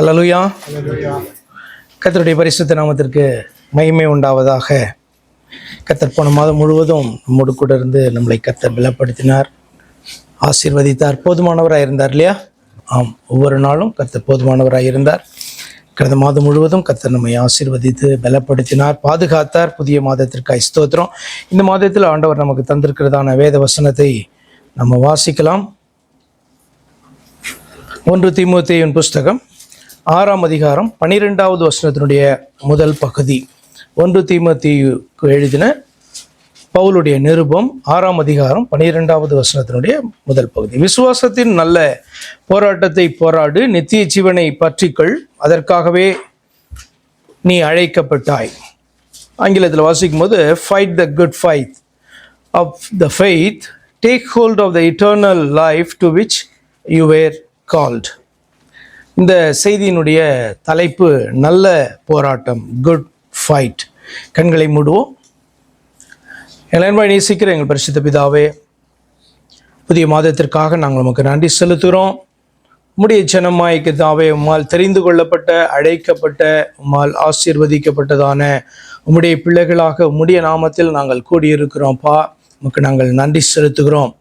ஹல்லேலூயா. கர்த்தருடைய பரிசுத்த நாமத்திற்கு மகிமை உண்டாவதாக. கர்த்தர் போன மாதம் முழுவதும் நம்மோடு கூட இருந்து நம்மளை கர்த்தர் பலப்படுத்தினார், ஆசீர்வதித்தார், போதுமானவராக இருந்தார் இல்லையா? ஆம், ஒவ்வொரு நாளும் கர்த்தர் போதுமானவராக இருந்தார். கடந்த மாதம் முழுவதும் கர்த்தர் நம்மை ஆசீர்வதித்து பலப்படுத்தினார், பாதுகாத்தார். புதிய மாதத்திற்கு ஸ்தோத்திரம். இந்த மாதத்தில் ஆண்டவர் நமக்கு தந்திருக்கிறதான வேத வசனத்தை நம்ம வாசிக்கலாம். 1 தீமோத்தேயுவின் புஸ்தகம் 6ஆம் அதிகாரம் 12வது வசனத்தினுடைய முதல் பகுதி. 1 தீமோத்தேயுவுக்கு எழுதின பவுலுடைய நிருபம் 6ஆம் அதிகாரம் 12வது வசனத்தினுடைய முதல் பகுதி. விசுவாசத்தின் நல்ல போராட்டத்தை போராடு, நித்திய ஜீவனை பற்றிக்கொள், அதற்காகவே நீ அழைக்கப்பட்டாய். ஆங்கிலத்தில் வாசிக்கும் போது fight the good fight of the faith, take hold of the eternal life to which you were called. இந்த செய்தியினுடைய தலைப்பு நல்ல போராட்டம், குட் ஃபைட். கண்களை மூடுவோம். எல்லாருமே நேசிக்கிற எங்கள் பரிசுத்த பிதாவே, புதிய மாதத்திற்காக நாங்கள் உமக்கு நன்றி செலுத்துகிறோம். உம்முடைய ஜனமாய் பிதாவே, உம்மால் தெரிந்து கொள்ளப்பட்ட, அழைக்கப்பட்ட, உம்மால் ஆசீர்வதிக்கப்பட்டதான உம்முடைய பிள்ளைகளாக உம்முடைய நாமத்தில் நாங்கள் கூடியிருக்கிறோம்ப்பா. உமக்கு நாங்கள் நன்றி செலுத்துகிறோம்.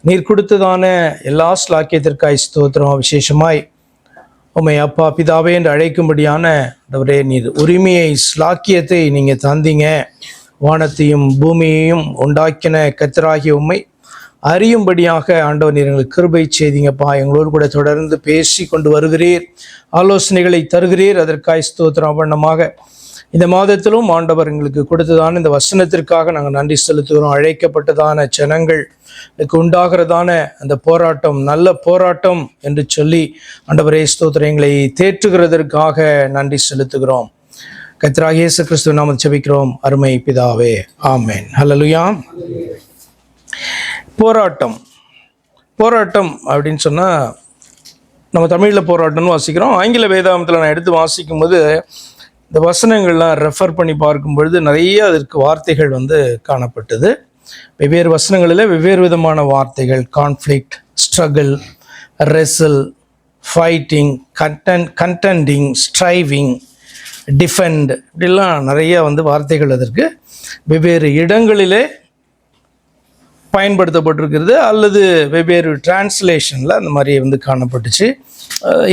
நீர் கொடுத்ததான எல்லா ஸ்லாக்கியத்திற்காய் ஸ்தோத்திரம். விசேஷமாய் உம்மை அப்பா பிதாவே என்று அழைக்கும்படியான ஆண்டவரே, நீர் உரிமையை, ஸ்லாக்கியத்தை நீங்கள் தந்தீங்க. வானத்தையும் பூமியையும் உண்டாக்கின கர்த்தராகிய உம்மை அறியும்படியாக ஆண்டவர் நீர் எங்களுக்கு கிருபை செய்தீங்கப்பா. எங்களோடு கூட தொடர்ந்து பேசி கொண்டு வருகிறீர், ஆலோசனைகளை தருகிறீர். அதற்காய் ஸ்தோத்திரம். வண்ணமாக இந்த மாதத்திலும் ஆண்டவர் எங்களுக்கு கொடுத்ததான இந்த வசனத்திற்காக நாங்கள் நன்றி செலுத்துகிறோம். அழைக்கப்பட்டதான ஜனங்களுக்கு உண்டாகிறதான அந்த போராட்டம் நல்ல போராட்டம் என்று சொல்லி ஆண்டவரே ஸ்தோத்திரம், எங்களை தேற்றுகிறதற்காக நன்றி செலுத்துகிறோம். கர்த்தராகிய இயேசு கிறிஸ்துவின் நாமத்தில் ஜெபிக்கிறோம், அருமை பிதாவே, ஆமென். ஹல்லேலூயா. போராட்டம் போராட்டம் அப்படின்னு சொன்னால் நம்ம தமிழில் போராட்டம்னு வாசிக்கிறோம். ஆங்கில வேதாகமத்தில் நான் எடுத்து வாசிக்கும் போது இந்த வசனங்கள்லாம் ரெஃபர் பண்ணி பார்க்கும் பொழுது நிறைய அதற்கு வார்த்தைகள் காணப்பட்டது. வெவ்வேறு வசனங்களில் வெவ்வேறு விதமான வார்த்தைகள், conflict, struggle, Russell, fighting, contending, striving, defend, இப்படிலாம் நிறைய வார்த்தைகள் அதற்கு வெவ்வேறு இடங்களிலே பயன்படுத்தப்பட்டிருக்கிறது, அல்லது வெவ்வேறு டிரான்ஸ்லேஷனில் அந்த மாதிரி காணப்பட்டுச்சு.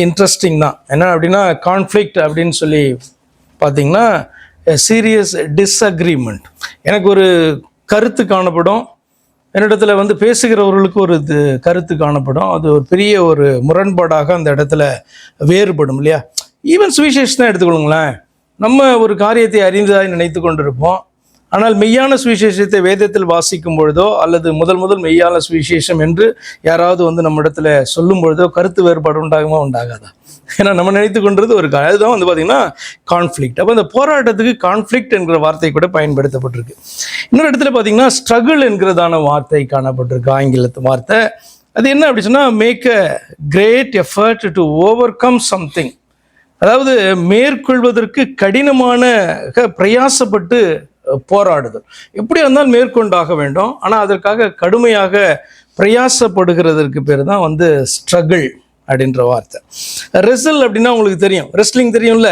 இன்ட்ரெஸ்டிங் தான். என்ன அப்படின்னா, கான்ஃப்ளிக்ட் அப்படின்னு சொல்லி பார்த்திங்கன்னா சீரியஸ் டிஸ்அக்ரிமெண்ட். எனக்கு ஒரு கருத்து காணப்படும், என்னிடத்துல பேசுகிறவர்களுக்கு ஒரு கருத்து காணப்படும். அது ஒரு பெரிய ஒரு முரண்பாடாக அந்த இடத்துல வேறுபடும் இல்லையா? ஈவன் சுவிசேஷம் தான் எடுத்துக்கொள்ளுங்களேன். நம்ம ஒரு காரியத்தை அறிந்ததாக நினைத்து கொண்டிருப்போம். ஆனால் மெய்யான சுவிசேஷத்தை வேதத்தில் வாசிக்கும் பொழுதோ, அல்லது முதல் மெய்யான சுவிசேஷம் என்று யாராவது நம்ம இடத்துல சொல்லும் பொழுதோ கருத்து வேறுபாடு உண்டாகுமா, உண்டாகாதா? ஏன்னா நம்ம நினைத்து கொண்டது ஒரு அதுதான் பார்த்திங்கன்னா கான்ஃப்ளிக்ட். அப்போ இந்த போராட்டத்துக்கு கான்ஃப்ளிக்ட் என்கிற வார்த்தை கூட பயன்படுத்தப்பட்டிருக்கு. இன்னொரு இடத்துல பார்த்திங்கன்னா ஸ்ட்ரகிள் என்கிறதான வார்த்தை காணப்பட்டிருக்கு, ஆங்கிலத்து வார்த்தை. அது என்ன அப்படி சொன்னால், make a great effort to overcome something. அதாவது மேற்கொள்வதற்கு கடினமான பிரயாசப்பட்டு போராடுதல். எப்படி வந்தாலும் மேற்கொண்டாக வேண்டும், ஆனால் அதற்காக கடுமையாக பிரயாசப்படுகிறதற்கு பேர் தான் ஸ்ட்ரகிள் அப்படின்ற வார்த்தை. ரெசல் அப்படின்னா உங்களுக்கு தெரியும், ரெஸ்லிங் தெரியும்ல,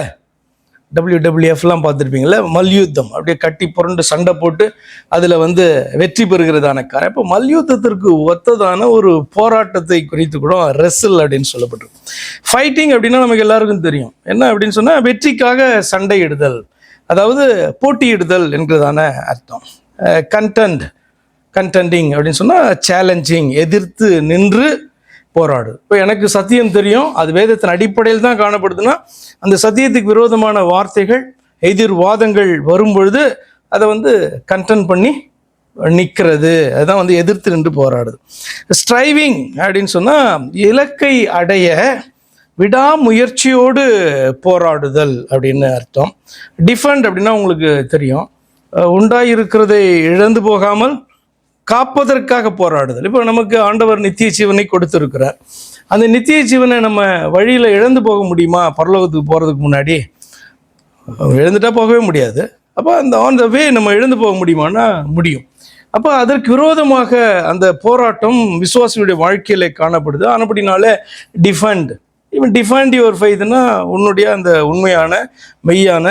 WWFலாம் பார்த்துருப்பீங்களே, மல்யுத்தம். அப்படியே கட்டி புரண்டு சண்டை போட்டு அதில் வெற்றி பெறுகிறதான காரம். இப்போ மல்யுத்தத்திற்கு ஒத்ததான ஒரு போராட்டத்தை குறித்து கூட ரெசல் அப்படின்னு சொல்லப்பட்டிருக்கு. ஃபைட்டிங் அப்படின்னா நமக்கு எல்லாருக்கும் தெரியும். என்ன அப்படின்னு சொன்னால், வெற்றிக்காக சண்டையிடுதல், அதாவது போட்டியிடுதல் என்கிறதான அர்த்தம். கண்டெண்டிங் அப்படின்னு சொன்னால் சேலஞ்சிங், எதிர்த்து நின்று போராடு. இப்போ எனக்கு சத்தியம் தெரியும், அது வேதத்தின் அடிப்படையில் தான் காணப்படுதுன்னா, அந்த சத்தியத்துக்கு விரோதமான வார்த்தைகள், எதிர்வாதங்கள் வரும்பொழுது அதை கண்டென்ட் பண்ணி நிற்கிறது, அதுதான் எதிர்த்து நின்று போராடுது. ஸ்ட்ரைவிங் அப்படின்னு சொன்னால் இலக்கை அடைய விடாமுயற்சியோடு போராடுதல் அப்படின்னு அர்த்தம். டிஃபெண்ட் அப்படின்னா உங்களுக்கு தெரியும், உண்டாயிருக்கிறதை இழந்து போகாமல் காப்பதற்காக போராடுதல். இப்போ நமக்கு ஆண்டவர் நித்திய ஜீவனை கொடுத்துருக்கிறார். அந்த நித்திய ஜீவனை நம்ம வழியில் இழந்து போக முடியுமா? பரலோகத்துக்கு போகிறதுக்கு முன்னாடி இழந்துட்டா போகவே முடியாது. அப்போ அந்த ஆன் த வே நம்ம இழந்து போக முடியுமானா முடியும். அப்போ அதற்கு விரோதமாக அந்த போராட்டம் விசுவாசியுடைய வாழ்க்கையில் காணப்படுது. ஆனப்படினால டிஃபெண்ட் இவன் டிஃபைண்ட் யுவர் ஃபெய்த்னா உன்னுடைய அந்த உண்மையான மெய்யான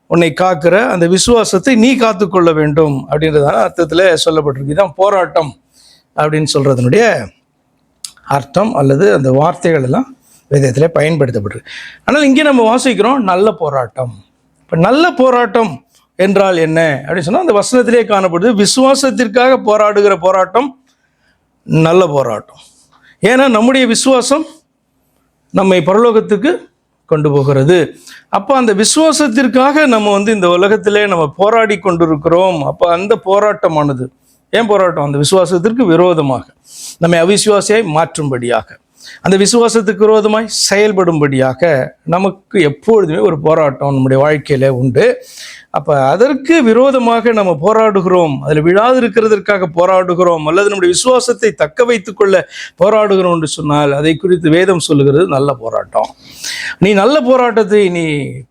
உன்னை காக்கிற அந்த விசுவாசத்தை நீ காத்துக்கொள்ள வேண்டும் அப்படின்றதான அர்த்தத்தில் சொல்லப்பட்டிருக்கு. இதுதான் போராட்டம் அப்படின்னு சொல்கிறதுனுடைய அர்த்தம் அல்லது அந்த வார்த்தைகள் எல்லாம் வேதத்தில் பயன்படுத்தப்பட்டிருக்கு. ஆனால் இங்கே நம்ம வாசிக்கிறோம் நல்ல போராட்டம். இப்போ நல்ல போராட்டம் என்றால் என்ன அப்படின்னு சொன்னால் அந்த வசனத்திலே காணப்படுது. விசுவாசத்திற்காக போராடுகிற போராட்டம் நல்ல போராட்டம். ஏன்னா நம்முடைய விசுவாசம் நம்மை பரலோகத்துக்கு கொண்டு போகிறது. அப்போ அந்த விசுவாசத்திற்காக நம்ம இந்த உலகத்திலே நம்ம போராடி கொண்டிருக்கிறோம். அப்போ அந்த போராட்டமானது ஏன் போராட்டம்? அந்த விசுவாசத்திற்கு விரோதமாக நம்மை அவிசுவாசியாய் மாற்றும்படியாக, அந்த விசுவாசத்துக்கு விரோதமாய் செயல்படும்படியாக நமக்கு எப்பொழுதுமே ஒரு போராட்டம் நம்முடைய வாழ்க்கையில் உண்டு. அப்போ அதற்கு விரோதமாக நம்ம போராடுகிறோம், அதில் விழாது இருக்கிறதற்காக போராடுகிறோம், அல்லது நம்முடைய விசுவாசத்தை தக்க வைத்துக் கொள்ள போராடுகிறோம் என்று சொன்னால் அதை குறித்து வேதம் சொல்லுகிறது நல்ல போராட்டம். நீ நல்ல போராட்டத்தை நீ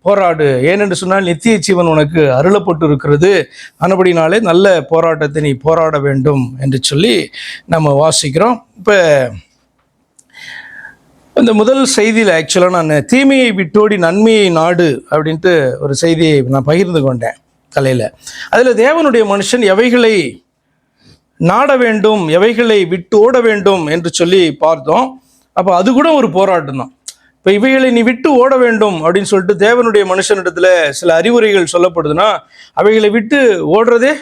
போராடு, ஏனென்று சொன்னால் நித்திய ஜீவன் உனக்கு அருளப்பட்டு இருக்கிறது. ஆனபடினாலே நல்ல போராட்டத்தை நீ போராட வேண்டும் என்று சொல்லி நம்ம வாசிக்கிறோம். இப்போ இந்த முதல் செய்தியில் ஆக்சுவலாக நான் தீமையை விட்டோடி நன்மையை நாடு அப்படின்ட்டு ஒரு செய்தியை நான் பகிர்ந்து கொண்டேன் தலையில். அதில் தேவனுடைய மனுஷன் எவைகளை நாட வேண்டும், எவைகளை விட்டு ஓட வேண்டும் என்று சொல்லி பார்த்தோம். அப்போ அது கூட ஒரு போராட்டம் தான். இப்போ இவைகளை நீ விட்டு ஓட வேண்டும் அப்படின்னு சொல்லிட்டு தேவனுடைய மனுஷனிடத்துல சில அறிவுரைகள் சொல்லப்படுதுன்னா அவைகளை விட்டு ஓடுறதே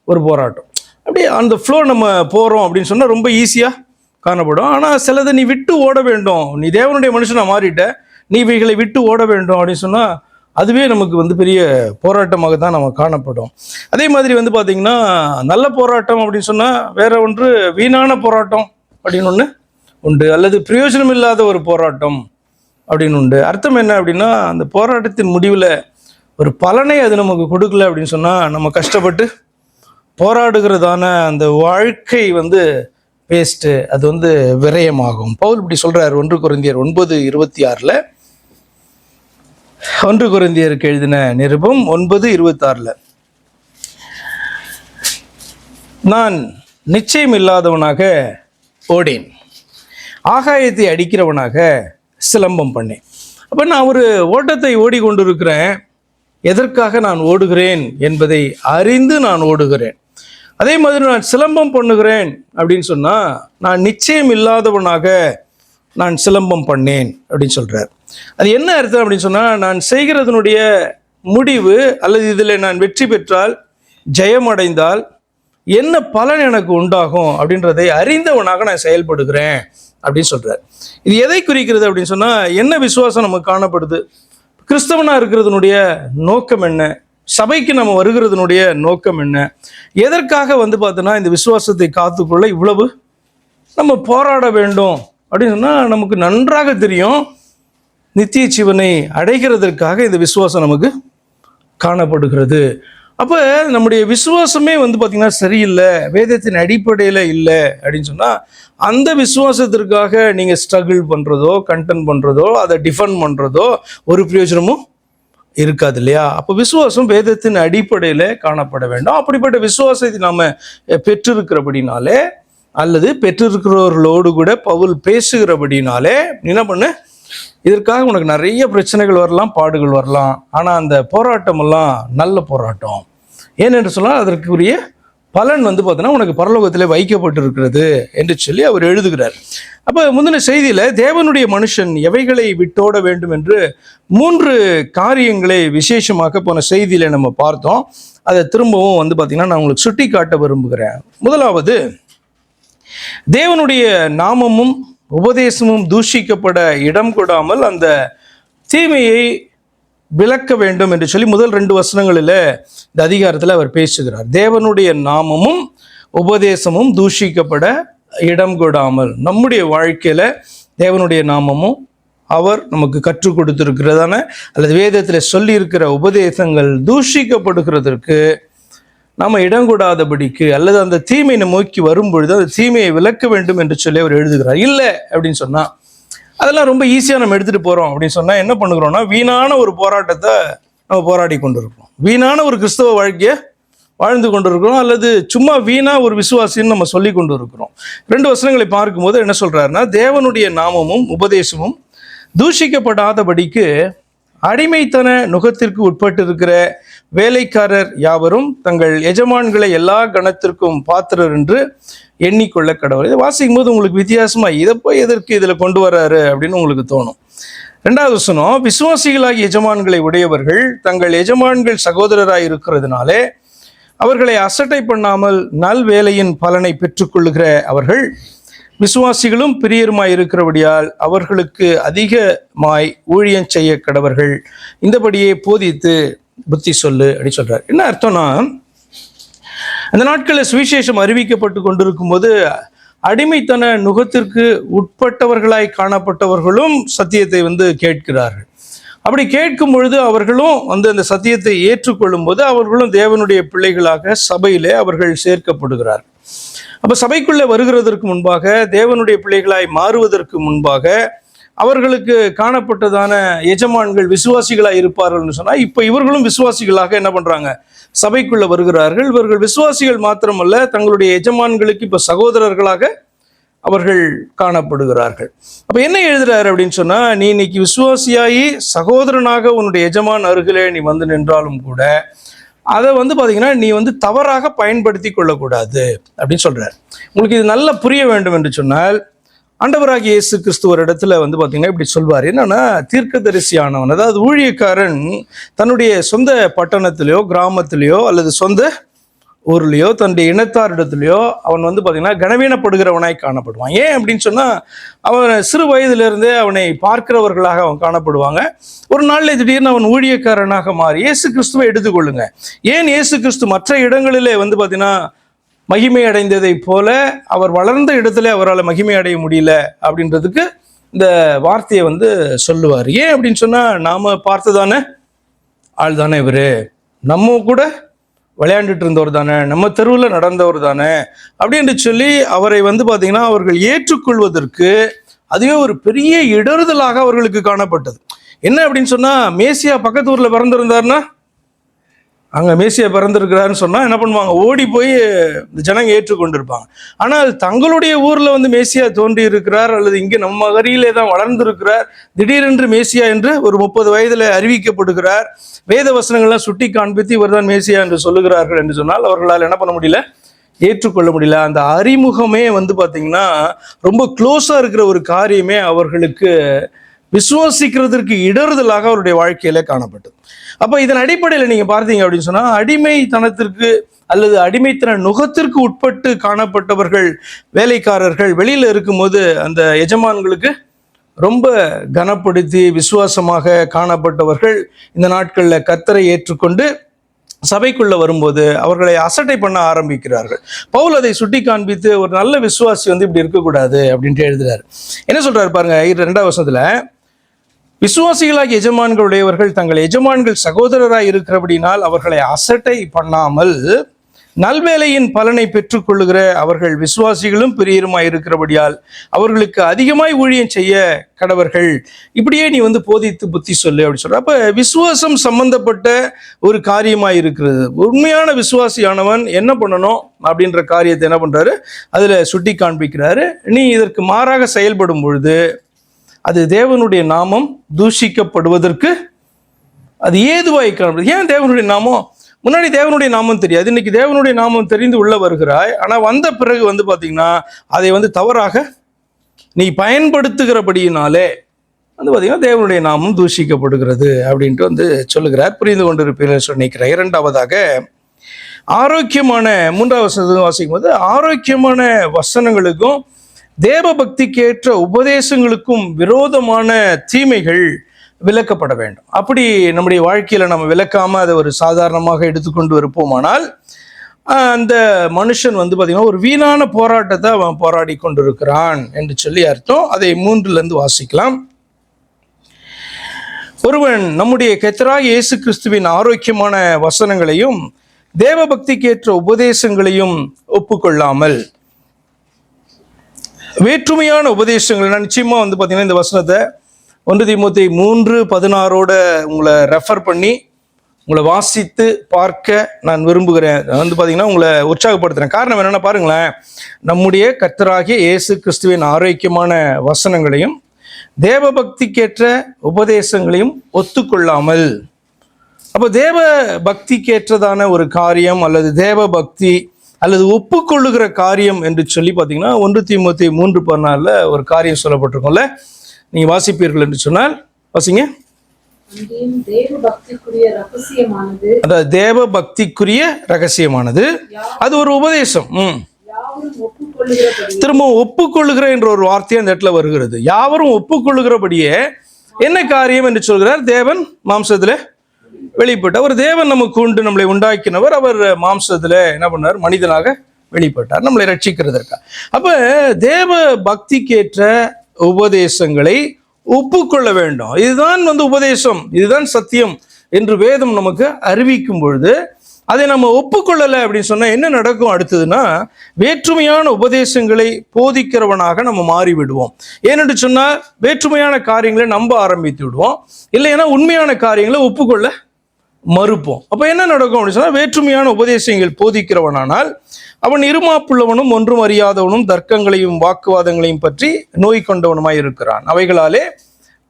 ஒரு போராட்டம். அப்படியே அந்த ஃப்ளோ நம்ம போகிறோம் அப்படின்னு சொன்னால் ரொம்ப ஈஸியாக காணப்படும். ஆனால் சிலதை நீ விட்டு ஓட வேண்டும், நீ தேவனுடைய மனுஷனாக மாறிட்ட, நீ இவைகளை விட்டு ஓட வேண்டும் அப்படின்னு சொன்னால் அதுவே நமக்கு பெரிய போராட்டமாக தான் நம்ம காணப்படும். அதே மாதிரி பார்த்திங்கன்னா நல்ல போராட்டம் அப்படின்னு சொன்னால் வேற ஒன்று வீணான போராட்டம் அப்படின்னு ஒன்று உண்டு, அல்லது பிரயோஜனம் இல்லாத ஒரு போராட்டம் அப்படின்னு உண்டு. அர்த்தம் என்ன அப்படின்னா அந்த போராட்டத்தின் முடிவில் ஒரு பலனை அது நமக்கு கொடுக்கல அப்படின்னு சொன்னால் நம்ம கஷ்டப்பட்டு போராடுகிறதான அந்த வாழ்க்கை வேஸ்ட்டு, அது விரயமாகும். பவுல் இப்படி சொல்கிறார் 1 கொரிந்தியர் 9:26. 1 கொரிந்தியருக்கு எழுதின நிருபம் 9:26. நான் நிச்சயம் இல்லாதவனாக ஓடேன், ஆகாயத்தை அடிக்கிறவனாக சிலம்பம் பண்ணேன். அப்போ நான் ஒரு ஓட்டத்தை ஓடிக்கொண்டிருக்கிறேன், எதற்காக நான் ஓடுகிறேன் என்பதை அறிந்து நான் ஓடுகிறேன். அதே மாதிரி நான் சிலம்பம் பண்ணுகிறேன் அப்படின்னு சொன்னால் நான் நிச்சயம் இல்லாதவனாக நான் சிலம்பம் பண்ணேன் அப்படின்னு சொல்கிறார். அது என்ன அர்த்தம் அப்படின்னு சொன்னால் நான் செய்கிறதனுடைய முடிவு அல்லது இதில் நான் வெற்றி பெற்றால், ஜெயம் அடைந்தால் என்ன பலன் எனக்கு உண்டாகும் அப்படின்றதை அறிந்தவனாக நான் செயல்படுகிறேன் அப்படின்னு சொல்கிறார். இது எதை குறிக்கிறது அப்படின்னு சொன்னால் என்ன விசுவாசம் நமக்கு காணப்படுது, கிறிஸ்தவனாக இருக்கிறதுனுடைய நோக்கம் என்ன, சபைக்கு நம்ம வருகிறதுனுடைய நோக்கம் என்ன, எதற்காக பார்த்தோன்னா இந்த விசுவாசத்தை காத்துக்கொள்ள இவ்வளவு நம்ம போராட வேண்டும் அப்படின்னு சொன்னால் நமக்கு நன்றாக தெரியும். நித்திய ஜீவனை அடைகிறதற்காக இந்த விசுவாசம் நமக்கு காணப்படுகிறது. அப்போ நம்முடைய விசுவாசமே பார்த்திங்கன்னா சரியில்லை, வேதத்தின் அடிப்படையில் இல்லை அப்படின்னு சொன்னால் அந்த விசுவாசத்திற்காக நீங்கள் ஸ்ட்ரகிள் பண்ணுறதோ கண்டென்ட் பண்ணுறதோ அதை டிஃபெண்ட் பண்ணுறதோ ஒரு பிரயோஜனமும் இருக்காது இல்லையா? அப்போ விசுவாசம் வேதத்தின் அடிப்படையில் காணப்பட வேண்டும். அப்படிப்பட்ட விசுவாசத்தை நாம் பெற்றிருக்கிறபடினாலே அல்லது பெற்றிருக்கிறவர்களோடு கூட பவுல் பேசுகிறபடினாலே என்ன பண்ணு, இதற்காக உனக்கு நிறைய பிரச்சனைகள் வரலாம், பாடுகள் வரலாம், ஆனால் அந்த போராட்டமெல்லாம் நல்ல போராட்டம். ஏனென்று சொன்னால் அதற்குரிய பலன் பார்த்தோன்னா உனக்கு பரலோகத்தில் வைக்கப்பட்டிருக்கிறது என்று சொல்லி அவர் எழுதுகிறார். அப்போ முந்தின செய்தியில் தேவனுடைய மனுஷன் எவைகளை விட்டோட வேண்டும் என்று 3 காரியங்களை விசேஷமாக போன செய்தியில் நம்ம பார்த்தோம். அதை திரும்பவும் பார்த்திங்கன்னா நான் உங்களுக்கு சுட்டி காட்ட விரும்புகிறேன். முதலாவது, தேவனுடைய நாமமும் உபதேசமும் தூஷிக்கப்பட இடம் கொடாமல் அந்த தீமையை விளக்க வேண்டும் என்று சொல்லி முதல் 2 வசனங்களில் இந்த அதிகாரத்தில் அவர் பேசுகிறார். தேவனுடைய நாமமும் உபதேசமும் தூஷிக்கப்பட இடம் கொடாமல், நம்முடைய வாழ்க்கையில் தேவனுடைய நாமமும் அவர் நமக்கு கற்றுக் கொடுத்திருக்கிறதான அல்லது வேதத்தில் சொல்லியிருக்கிற உபதேசங்கள் தூஷிக்கப்படுகிறதற்கு நாம் இடம் கொடாதபடிக்கு அல்லது அந்த தீமையை நோக்கி வரும்பொழுது அந்த தீமையை விளக்க வேண்டும் என்று சொல்லி அவர் எழுதுகிறார். இல்லை அப்படின்னு சொன்னால் அதெல்லாம் ரொம்ப ஈஸியாக நம்ம எடுத்துகிட்டு போகிறோம் அப்படின்னு சொன்னால் என்ன பண்ணுகிறோம்னா வீணான ஒரு போராட்டத்தை நம்ம போராடி கொண்டிருக்கிறோம், வீணான ஒரு கிறிஸ்தவ வாழ்க்கையை வாழ்ந்து கொண்டிருக்கிறோம், அல்லது சும்மா வீணாக ஒரு விசுவாசின்னு நம்ம சொல்லி கொண்டு இருக்கிறோம். 2 வசனங்களை பார்க்கும்போது என்ன சொல்கிறாருன்னா தேவனுடைய நாமமும் உபதேசமும் தூஷிக்கப்படாதபடிக்கு அடிமைத்தன நுகத்திற்கு உட்பட்டிருக்கிற வேலைக்காரர் யாவரும் தங்கள் எஜமான்களை எல்லா கணத்திற்கும் பாத்திரர் என்று எண்ணிக்கொள்ள கடவுள். இதை வாசிக்கும் போது உங்களுக்கு வித்தியாசமா இதை போய் எதற்கு இதில் கொண்டு வர்றாரு அப்படின்னு உங்களுக்கு தோணும். 2வது வசனம், விசுவாசிகளாகிய எஜமான்களை உடையவர்கள் தங்கள் எஜமான்கள் சகோதரராய் இருக்கிறதுனாலே அவர்களை அசட்டை பண்ணாமல் நல் வேலையின் பலனை பெற்றுக்கொள்ளுகிற அவர்கள் விசுவாசிகளும் பிரியருமாய் இருக்கிறபடியால் அவர்களுக்கு அதிகமாய் ஊழியம் செய்ய கடவர்கள். இந்தபடியே போதித்து புத்தி சொல்லு அப்படி சொல்றார். என்ன அர்த்தம்னா, அந்த நாட்களில் சுவிசேஷம் அறிவிக்கப்பட்டு கொண்டிருக்கும் போது அடிமைத்தன நுகத்திற்கு உட்பட்டவர்களாய் காணப்பட்டவர்களும் சத்தியத்தை கேட்கிறார்கள். அப்படி கேட்கும் பொழுது அவர்களும் அந்த சத்தியத்தை ஏற்றுக்கொள்ளும் போது அவர்களும் தேவனுடைய பிள்ளைகளாக சபையிலே அவர்கள் சேர்க்கப்படுகிறார்கள். அப்போ சபைக்குள்ளே வருகிறதற்கு முன்பாக, தேவனுடைய பிள்ளைகளாய் மாறுவதற்கு முன்பாக அவர்களுக்கு காணப்பட்டதான எஜமான்கள் விசுவாசிகளாக இருப்பார்கள்னு சொன்னால், இப்போ இவர்களும் விசுவாசிகளாக என்ன பண்ணுறாங்க, சபைக்குள்ளே வருகிறார்கள். இவர்கள் விசுவாசிகள் மாத்திரமல்ல, தங்களுடைய எஜமான்களுக்கு இப்போ சகோதரர்களாக அவர்கள் காணப்படுகிறார்கள். அப்போ என்ன எழுதுறாரு அப்படின்னு சொன்னால், நீ இன்னைக்கு விசுவாசியாகி சகோதரனாக உன்னுடைய எஜமான் அருகிலே நீ வந்து நின்றாலும் கூட அதை பார்த்தீங்கன்னா நீ தவறாக பயன்படுத்தி கொள்ளக்கூடாது அப்படின்னு சொல்றாரு. உங்களுக்கு இது நல்லா புரிய வேண்டும் என்று சொன்னால், ஆண்டவராகிய இயேசு கிறிஸ்து ஒரு இடத்துல பார்த்தீங்கன்னா இப்படி சொல்வார். என்னன்னா, தீர்க்கதரிசியானவன், அதாவது ஊழியக்காரன் தன்னுடைய சொந்த பட்டணத்திலேயோ கிராமத்திலேயோ அல்லது சொந்த ஊர்லேயோ தன்னுடைய இனத்தாரிடத்துலையோ அவன் பார்த்தீங்கன்னா கனவீனப்படுகிறவனாய் காணப்படுவான். ஏன் அப்படின்னு சொன்னால், அவன் சிறு வயதிலிருந்தே அவனை பார்க்கிறவர்களாக அவன் காணப்படுவாங்க. ஒரு நாளில் திடீர்னு அவன் ஊழியக்காரனாக மாறி, இயேசு கிறிஸ்துவை எடுத்துக்கொள்ளுங்க, ஏன் இயேசு கிறிஸ்து மற்ற இடங்களிலே பார்த்தீங்கன்னா மகிமை அடைந்ததை போல அவர் வளர்ந்த இடத்துல அவரால் மகிமை அடைய முடியல அப்படின்றதுக்கு இந்த வார்த்தையை சொல்லுவார். ஏன் அப்படின்னு சொன்னால், நாம் பார்த்ததானே ஆள் தானே இவர், நம்ம கூட விளையாண்டுட்டு இருந்தவர் தானே, நம்ம தெருவில் நடந்தவர் தானே அப்படின்னு சொல்லி அவரை பார்த்தீங்கன்னா அவர்கள் ஏற்றுக்கொள்வதற்கு அதுவே ஒரு பெரிய இடறுதலாக அவர்களுக்கு காணப்பட்டது. என்ன அப்படின்னு சொன்னால், மேசியா பக்கத்து ஊரில் பிறந்திருந்தாருன்னா, அங்கே மேசியா பிறந்திருக்கிறாருன்னு சொன்னால் என்ன பண்ணுவாங்க, ஓடி போய் இந்த ஜனங்க ஏற்றுக்கொண்டிருப்பாங்க. ஆனால் தங்களுடைய ஊரில் மேசியா தோன்றி இருக்கிறார் அல்லது இங்கே நம்ம அருகிலே தான் வளர்ந்திருக்கிறார், திடீரென்று மேசியா என்று ஒரு 30 வயதில் அறிவிக்கப்படுகிறார், வேத வசனங்கள்லாம் சுட்டி காண்பித்து இவர் தான் மேசியா என்று சொல்லுகிறார்கள் என்று சொன்னால் அவர்களால் என்ன பண்ண முடியல, ஏற்றுக்கொள்ள முடியல. அந்த அறிமுகமே பார்த்தீங்கன்னா ரொம்ப க்ளோஸாக இருக்கிற ஒரு காரியமே அவர்களுக்கு விசுவாசிக்கிறதுக்கு இடறுதலாக அவருடைய வாழ்க்கையில காணப்பட்டது. அப்போ இதன் அடிப்படையில் நீங்க பார்த்தீங்க அப்படின்னு சொன்னா, அடிமைத்தனத்திற்கு அல்லது அடிமைத்தன நுகத்திற்கு உட்பட்டு காணப்பட்டவர்கள் வேலைக்காரர்கள் வெளியில இருக்கும்போது அந்த எஜமான்களுக்கு ரொம்ப கனப்படுத்தி விசுவாசமாக காணப்பட்டவர்கள் இந்த நாட்களில் கர்த்தரை ஏற்றுக்கொண்டு சபைக்குள்ள வரும்போது அவர்களை அசட்டை பண்ண ஆரம்பிக்கிறார்கள். பவுல் அதை சுட்டி காண்பித்து ஒரு நல்ல விசுவாசி இப்படி இருக்கக்கூடாது அப்படின்ட்டு எழுதுறாரு. என்ன சொல்றாரு பாருங்க, 2வது வசனத்துல, விசுவாசிகளாகிய எஜமான்களுடையவர்கள் தங்கள் எஜமான்கள் சகோதரராய் இருக்கிறபடினால் அவர்களை அசட்டை பண்ணாமல் நல்வேலையின் பலனை பெற்றுக்கொள்ளுகிற அவர்கள் விசுவாசிகளும் பிரியருமாய் இருக்கிறபடியால் அவர்களுக்கு அதிகமாய் ஊழியம் செய்ய கடவர்கள். இப்படியே நீ போதித்து புத்தி சொல்லு அப்படி சொல்ற. அப்ப விசுவாசம் சம்பந்தப்பட்ட ஒரு காரியமாய் இருக்கிறது. உண்மையான விசுவாசியானவன் என்ன பண்ணணும் அப்படின்ற காரியத்தை என்ன பண்றாரு, அதுல சுட்டி காண்பிக்கிறாரு. நீ இதற்கு மாறாக செயல்படும் பொழுது அது தேவனுடைய நாமம் தூஷிக்கப்படுவதற்கு அது ஏதுவாய் காணப்படுது. ஏன் தேவனுடைய நாமம், முன்னாடி தேவனுடைய நாமம் தெரியாது, இன்னைக்கு தேவனுடைய நாமம் தெரிந்து உள்ள வருகிறாய். ஆனால் வந்த பிறகு பார்த்தீங்கன்னா அதை தவறாக நீ பயன்படுத்துகிறபடியினாலே பார்த்தீங்கன்னா தேவனுடைய நாமம் தூஷிக்கப்படுகிறது அப்படின்ட்டு சொல்லுகிறார். புரிந்து கொண்டிருப்பீர்கள் சொன்னிக்கிறேன். 2வதாக ஆரோக்கியமான 3வது வசனம் வாசிக்கும் போது, ஆரோக்கியமான வசனங்களுக்கும் தேவ பக்திக்கு ஏற்ற உபதேசங்களுக்கும் விரோதமான தீமைகள் விலக்கப்பட வேண்டும். அப்படி நம்முடைய வாழ்க்கையில நம்ம விலக்காம அதை ஒரு சாதாரணமாக எடுத்துக்கொண்டு இருப்போமானால் அந்த மனுஷன் பார்த்தீங்கன்னா ஒரு வீணான போராட்டத்தை அவன் போராடி கொண்டிருக்கிறான் என்று சொல்லி அர்த்தம். அதை 3லிருந்து வாசிக்கலாம். ஒருவன் நம்முடைய கர்த்தராகிய இயேசு கிறிஸ்துவின் ஆரோக்கியமான வசனங்களையும் தேவ பக்திக்கு ஏற்ற உபதேசங்களையும் ஒப்புக்கொள்ளாமல் வேற்றுமையான உபதேசங்கள், நான் நிச்சயமா பார்த்தீங்கன்னா இந்த வசனத்தை 1 தீமோத்தேயு 3:16 உங்களை ரெஃபர் பண்ணி உங்களை வாசித்து பார்க்க நான் விரும்புகிறேன். பார்த்தீங்கன்னா உங்களை உற்சாகப்படுத்துகிறேன். காரணம் என்னென்னா பாருங்களேன், நம்முடைய கர்த்தராகிய இயேசு கிறிஸ்துவின் ஆரோக்கியமான வசனங்களையும் தேவ பக்திக்கேற்ற உபதேசங்களையும் ஒத்துக்கொள்ளாமல். அப்போ தேவ பக்திக்கேற்றதான ஒரு காரியம் அல்லது தேவ பக்தி அல்லது ஒப்புக்கொள்ளுகிற காரியம் என்று சொல்லி பார்த்தீங்கன்னா 1 தீமோத்தேயு 3:14 ஒரு காரியம் சொல்லப்பட்டிருக்கும்ல, நீங்கள் வாசிப்பீர்கள் என்று சொன்னால் வாசிங்க. அதாவது தேவ பக்திக்குரிய ரகசியமானது, அது ஒரு உபதேசம். திரும்ப ஒப்புக்கொள்ளுகிற என்ற ஒரு வார்த்தை அந்த இடத்துல வருகிறது. யாவரும் ஒப்புக்கொள்ளுகிறபடியே என்ன காரியம் என்று சொல்கிறார்? தேவன் மாம்சத்துல வெளிப்பட்ட ஒரு தேவன் நமக்கு உண்டு, நம்மளை உண்டாக்கினவர். அவர் மாம்சத்துல என்ன பண்ணார்? மனிதனாக வெளிப்பட்டார் நம்மளை ரட்சிக்கிறதற்காக. அப்ப தேவ பக்திக்கேற்ற உபதேசங்களை ஒப்புக்கொள்ள வேண்டும். இதுதான் உபதேசம், இதுதான் சத்தியம் என்று வேதம் நமக்கு அறிவிக்கும் பொழுது அதை நம்ம ஒப்புக்கொள்ளலை அப்படின்னு சொன்னா என்ன நடக்கும்? அடுத்ததுன்னா வேற்றுமையான உபதேசங்களை போதிக்கிறவனாக நம்ம மாறிவிடுவோம். ஏனென்று சொன்னால் வேற்றுமையான காரியங்களை நம்ப ஆரம்பித்து விடுவோம், இல்லைன்னா உண்மையான காரியங்களை ஒப்புக்கொள்ள மறுப்போம். அப்ப என்ன நடக்கும் அப்படின்னு சொன்னா, வேற்றுமையான உபதேசங்கள் போதிக்கிறவனானால் அவன் இருமாப்புள்ளவனும் ஒன்றும் அறியாதவனும் தர்க்கங்களையும் வாக்குவாதங்களையும் பற்றி நோய் கொண்டவனுமாய் இருக்கிறான். அவைகளாலே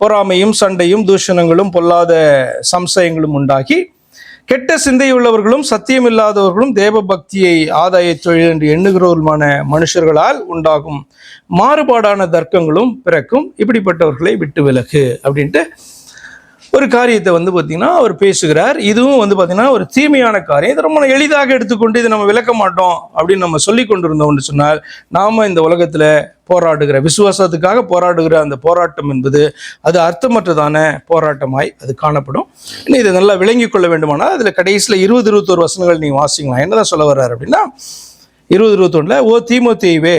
பொறாமையும் சண்டையும் தூஷணங்களும் பொல்லாத சம்சயங்களும் உண்டாகி கெட்ட சிந்தையுள்ளவர்களும் சத்தியமில்லாதவர்களும் தேவ பக்தியை ஆதாய தொழில் என்று எண்ணுகிறவர்களுமான மனுஷர்களால் உண்டாகும் மாறுபாடான தர்க்கங்களும் பிறக்கும். இப்படிப்பட்டவர்களை விட்டு விலகு அப்படின்ட்டு ஒரு காரியத்தை பார்த்தீங்கன்னா அவர் பேசுகிறார். இதுவும் பார்த்தீங்கன்னா ஒரு தீமையான காரியம். இதை ரொம்ப எளிதாக எடுத்துக்கொண்டு இதை நம்ம விளக்க மாட்டோம் அப்படின்னு நம்ம சொல்லி கொண்டிருந்தோம்னு சொன்னால், நாம இந்த உலகத்துல போராடுகிற விசுவாசத்துக்காக போராடுகிற அந்த போராட்டம் என்பது அது அர்த்தமற்றதான போராட்டமாய் அது காணப்படும். இன்னும் இதை நல்லா விளங்கி கொள்ள வேண்டுமானால் அதில் கடைசியில் 20-21 வசனங்கள் நீங்கள் வாசிக்கலாம். என்னதான் சொல்ல வர்றாரு அப்படின்னா, 20-21 ஓ தீமோத்தேயுவே,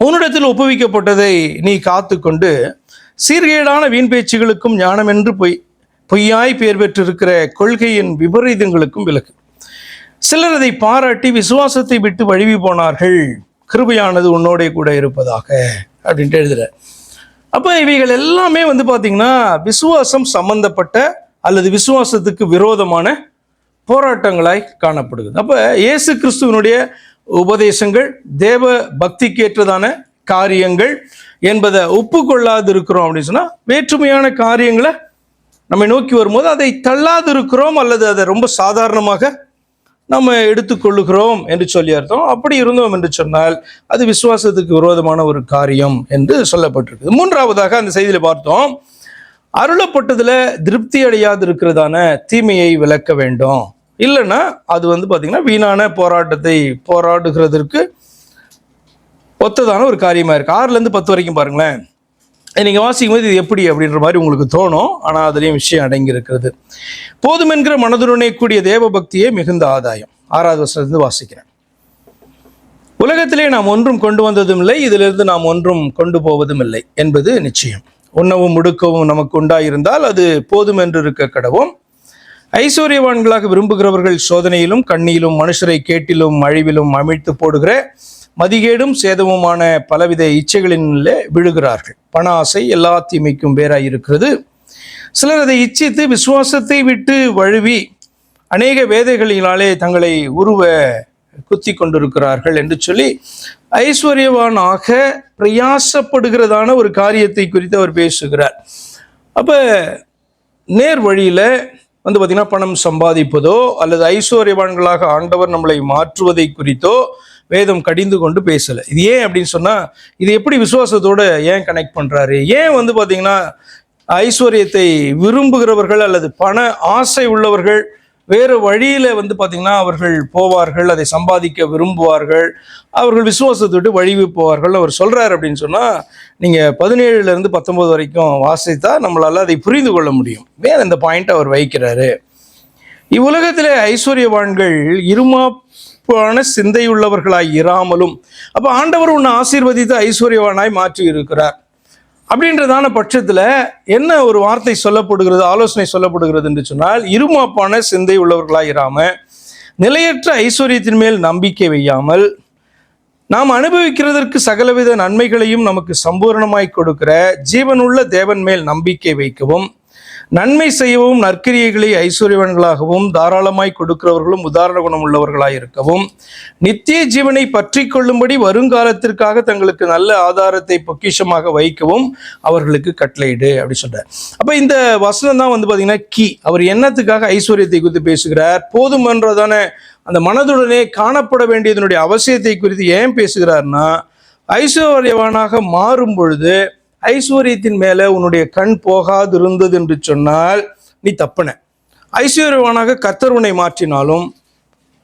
உன்னிடத்தில் ஒப்புவிக்கப்பட்டதை நீ காத்து கொண்டு சீர்கேடான வீண் பேச்சுகளுக்கும் ஞானமென்று பொய்யாய் பெயர் பெற்றிருக்கிற கொள்கையின் விபரீதங்களுக்கும் விலகு. சிலர் அதை பாராட்டி விசுவாசத்தை விட்டு வழுவி போனார்கள், கிருபையானது உன்னோட கூட இருப்பதாக அப்படின்ட்டு எழுதுற. அப்போ இவைகள் எல்லாமே பார்த்தீங்கன்னா விசுவாசம் சம்பந்தப்பட்ட அல்லது விசுவாசத்துக்கு விரோதமான போராட்டங்களாய் காணப்படுகிறது. அப்போ இயேசு கிறிஸ்துவனுடைய உபதேசங்கள் தேவ பக்திக்கேற்றதான காரியங்கள் என்பதை ஒப்புக்கொள்ளாது இருக்கிறோம் அப்படின்னு சொன்னா, வேற்றுமையான காரியங்களை நம்ம நோக்கி வரும்போது அதை தள்ளாது இருக்கிறோம் அல்லது அதை ரொம்ப சாதாரணமாக நம்ம எடுத்துக்கொள்ளுகிறோம் என்று சொல்லி அர்த்தம். அப்படி இருந்தோம் என்று சொன்னால் அது விசுவாசத்துக்கு விரோதமான ஒரு காரியம் என்று சொல்லப்பட்டிருக்கு. மூன்றாவதாக அந்த செய்தியில பார்த்தோம், அருளப்பட்டதுல திருப்தி அடையாது இருக்கிறதான தீமையை விளக்க வேண்டும். இல்லைன்னா அது பார்த்தீங்கன்னா வீணான போராட்டத்தை போராடுகிறதற்கு ஒத்ததான ஒரு காரியமா இருக்கு. 6-10 வரைக்கும் பாருங்களேன். நீங்க வாசிக்கும் போது இது எப்படி அப்படின்ற மாதிரி உங்களுக்கு தோணும், ஆனா அதுலயும் விஷயம் அடங்கி இருக்கிறது. போதும் என்கிற மனதுடனே கூடிய தேவ பக்தியே மிகுந்த ஆதாயம். 6வது வசனத்திலிருந்து வாசிக்கிறேன். உலகத்திலே நாம் ஒன்றும் கொண்டு வந்ததும் இல்லை, இதிலிருந்து நாம் ஒன்றும் கொண்டு போவதும் இல்லை என்பது நிச்சயம். உண்ணவும் உடுக்கவும் நமக்கு உண்டாயிருந்தால் அது போதும் என்று இருக்க கடவும். ஐஸ்வர்யவான்களாக விரும்புகிறவர்கள் சோதனையிலும் கண்ணியிலும் மனுஷரை கேட்டிலும் அழிவிலும் அமிழ்த்து போடுகிற மதிகேடும் சேதமுமான பலவித இச்சைகளிலே விழுகிறார்கள். பண ஆசை எல்லா தீமைக்கும் வேறாய் இருக்கிறது. சிலர் அதை இச்சித்து விசுவாசத்தை விட்டு வழுவி அநேக வேதைகளினாலே தங்களை குத்தி கொண்டிருக்கிறார்கள் என்று சொல்லி ஐஸ்வர்யவானாக பிரயாசப்படுகிறதான ஒரு காரியத்தை குறித்து அவர் பேசுகிறார். அப்ப நேர் வழியில பார்த்தீங்கன்னா பணம் சம்பாதிப்பதோ அல்லது ஐஸ்வர்யவான்களாக ஆண்டவர் நம்மளை மாற்றுவதை குறித்தோ வேதம் கடிந்து கொண்டு பேசலை. இது ஏன் அப்படின்னு சொன்னா, இது எப்படி விசுவாசத்தோட ஏன் கனெக்ட் பண்றாரு? ஏன் பார்த்தீங்கன்னா ஐஸ்வர்யத்தை விரும்புகிறவர்கள் அல்லது பண ஆசை உள்ளவர்கள் வேறு வழியில பார்த்தீங்கன்னா அவர்கள் போவார்கள், அதை சம்பாதிக்க விரும்புவார்கள், அவர்கள் விசுவாசத்தை விட்டு வழிவு போவார்கள் அவர் சொல்றாரு அப்படின்னு சொன்னா, நீங்க 17 - 19 வரைக்கும் வாசித்தா நம்மளால அதை புரிந்து கொள்ள முடியும். வேற இந்த பாயிண்ட் அவர் வைக்கிறாரு. இவ்வுலகத்திலே ஐஸ்வர்யவான்கள் இருமாப்பான சிந்தையுள்ளவர்களாய் இராமலும், அப்ப ஆண்டவர் உன்னை ஆசீர்வதித்து ஐஸ்வர்யவானாய் மாற்றி இருக்கிறார் அப்படின்றதான பட்சத்துல என்ன ஒரு வார்த்தை சொல்லப்படுகிறது, ஆலோசனை சொல்லப்படுகிறது என்று சொன்னால், இருமாப்பான சிந்தை உள்ளவர்களாய் இராம நிலையற்ற ஐஸ்வர்யத்தின் மேல் நம்பிக்கை வையாமல் நாம் அனுபவிக்கிறதற்கு சகலவித நன்மைகளையும் நமக்கு சம்பூர்ணமாய் கொடுக்கிற ஜீவனுள்ள தேவன் மேல் நம்பிக்கை வைக்கவும், நன்மை செய்யவும் நற்கிரியைகளை ஐஸ்வர்யவான்களாகவும் தாராளமாய் கொடுக்கிறவர்களும் உதாரண குணம் உள்ளவர்களாய் இருக்கவும் நித்திய ஜீவனை பற்றி கொள்ளும்படி வருங்காலத்திற்காக தங்களுக்கு நல்ல ஆதாரத்தை பொக்கிஷமாக வைக்கவும் அவர்களுக்கு கட்டளையிடு அப்படி சொல்றார். அப்ப இந்த வசனம் தான் பார்த்தீங்கன்னா கீ. அவர் என்னத்துக்காக ஐஸ்வர்யத்தை குறித்து பேசுகிறார்? போதுமன்றதான அந்த மனதுடனே காணப்பட வேண்டியதனுடைய அவசியத்தை குறித்து ஏன் பேசுகிறார்னா, ஐஸ்வர்யவானாக மாறும் பொழுது ஐஸ்வர்யத்தின் மேல உன்னுடைய கண் போகாது இருந்தது என்று சொன்னால் நீ தப்புன. ஐஸ்வர்யவானாக கர்த்தர் உன்னை மாற்றினாலும்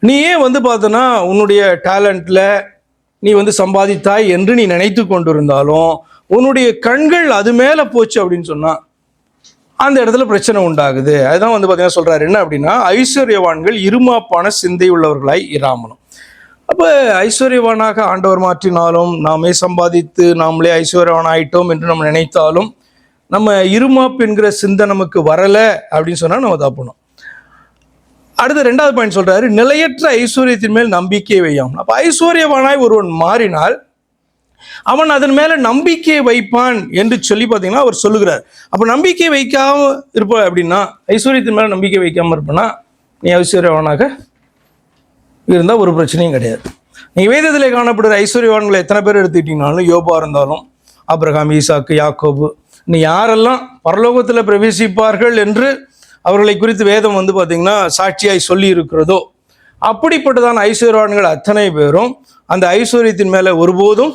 நீயே பார்த்தனா உன்னுடைய டேலண்ட்ல நீ சம்பாதித்தாய் என்று நீ நினைத்து கொண்டிருந்தாலும் உன்னுடைய கண்கள் அது மேல போச்சு அப்படின்னு சொன்னா அந்த இடத்துல பிரச்சனை உண்டாகுது. அதுதான் பார்த்தீங்கன்னா சொல்றாரு என்ன அப்படின்னா, ஐஸ்வர்யவான்கள் இருமாப்பான சிந்தை உள்ளவர்களாய் இராமலும். அப்போ ஐஸ்வர்யவானாக ஆண்டவர் மாற்றினாலும் நாமே சம்பாதித்து நாமளே ஐஸ்வர்யவான் ஆயிட்டோம் என்று நம்ம நினைத்தாலும் நம்ம இருமாப்பு என்கிற சிந்தை நமக்கு வரலை அப்படின்னு சொன்னால் நம்ம தப்பணும். அடுத்த 2வது பாயிண்ட் சொல்றாரு, நிலையற்ற ஐஸ்வர்யத்தின் மேல் நம்பிக்கையை வையாமல். அப்போ ஐஸ்வர்யவானாய் ஒருவன் மாறினால் அவன் அதன் மேல நம்பிக்கையை வைப்பான் என்று சொல்லி பார்த்தீங்கன்னா அவர் சொல்லுகிறார். அப்போ நம்பிக்கை வைக்காம இருப்ப அப்படின்னா, ஐஸ்வர்யத்தின் மேல நம்பிக்கை வைக்காம இருப்பனா நீ ஐஸ்வர்யவானாக இருந்தால் ஒரு பிரச்சனையும் கிடையாது. நீங்கள் வேதத்தில் காணப்படுற ஐஸ்வர்யவான்களை எத்தனை பேர் எடுத்துக்கிட்டீங்கனாலும், யோபா இருந்தாலும், ஆபிரகாம், ஈசாக்கு, யாக்கோபு, நீ யாரெல்லாம் பரலோகத்தில் பிரவேசிப்பார்கள் என்று அவர்களை குறித்து வேதம் பார்த்தீங்கன்னா சாட்சியாய் சொல்லி இருக்கிறதோ அப்படிப்பட்டதான ஐஸ்வர்யவான்கள் அத்தனை பேரும் அந்த ஐஸ்வர்யத்தின் மேலே ஒருபோதும்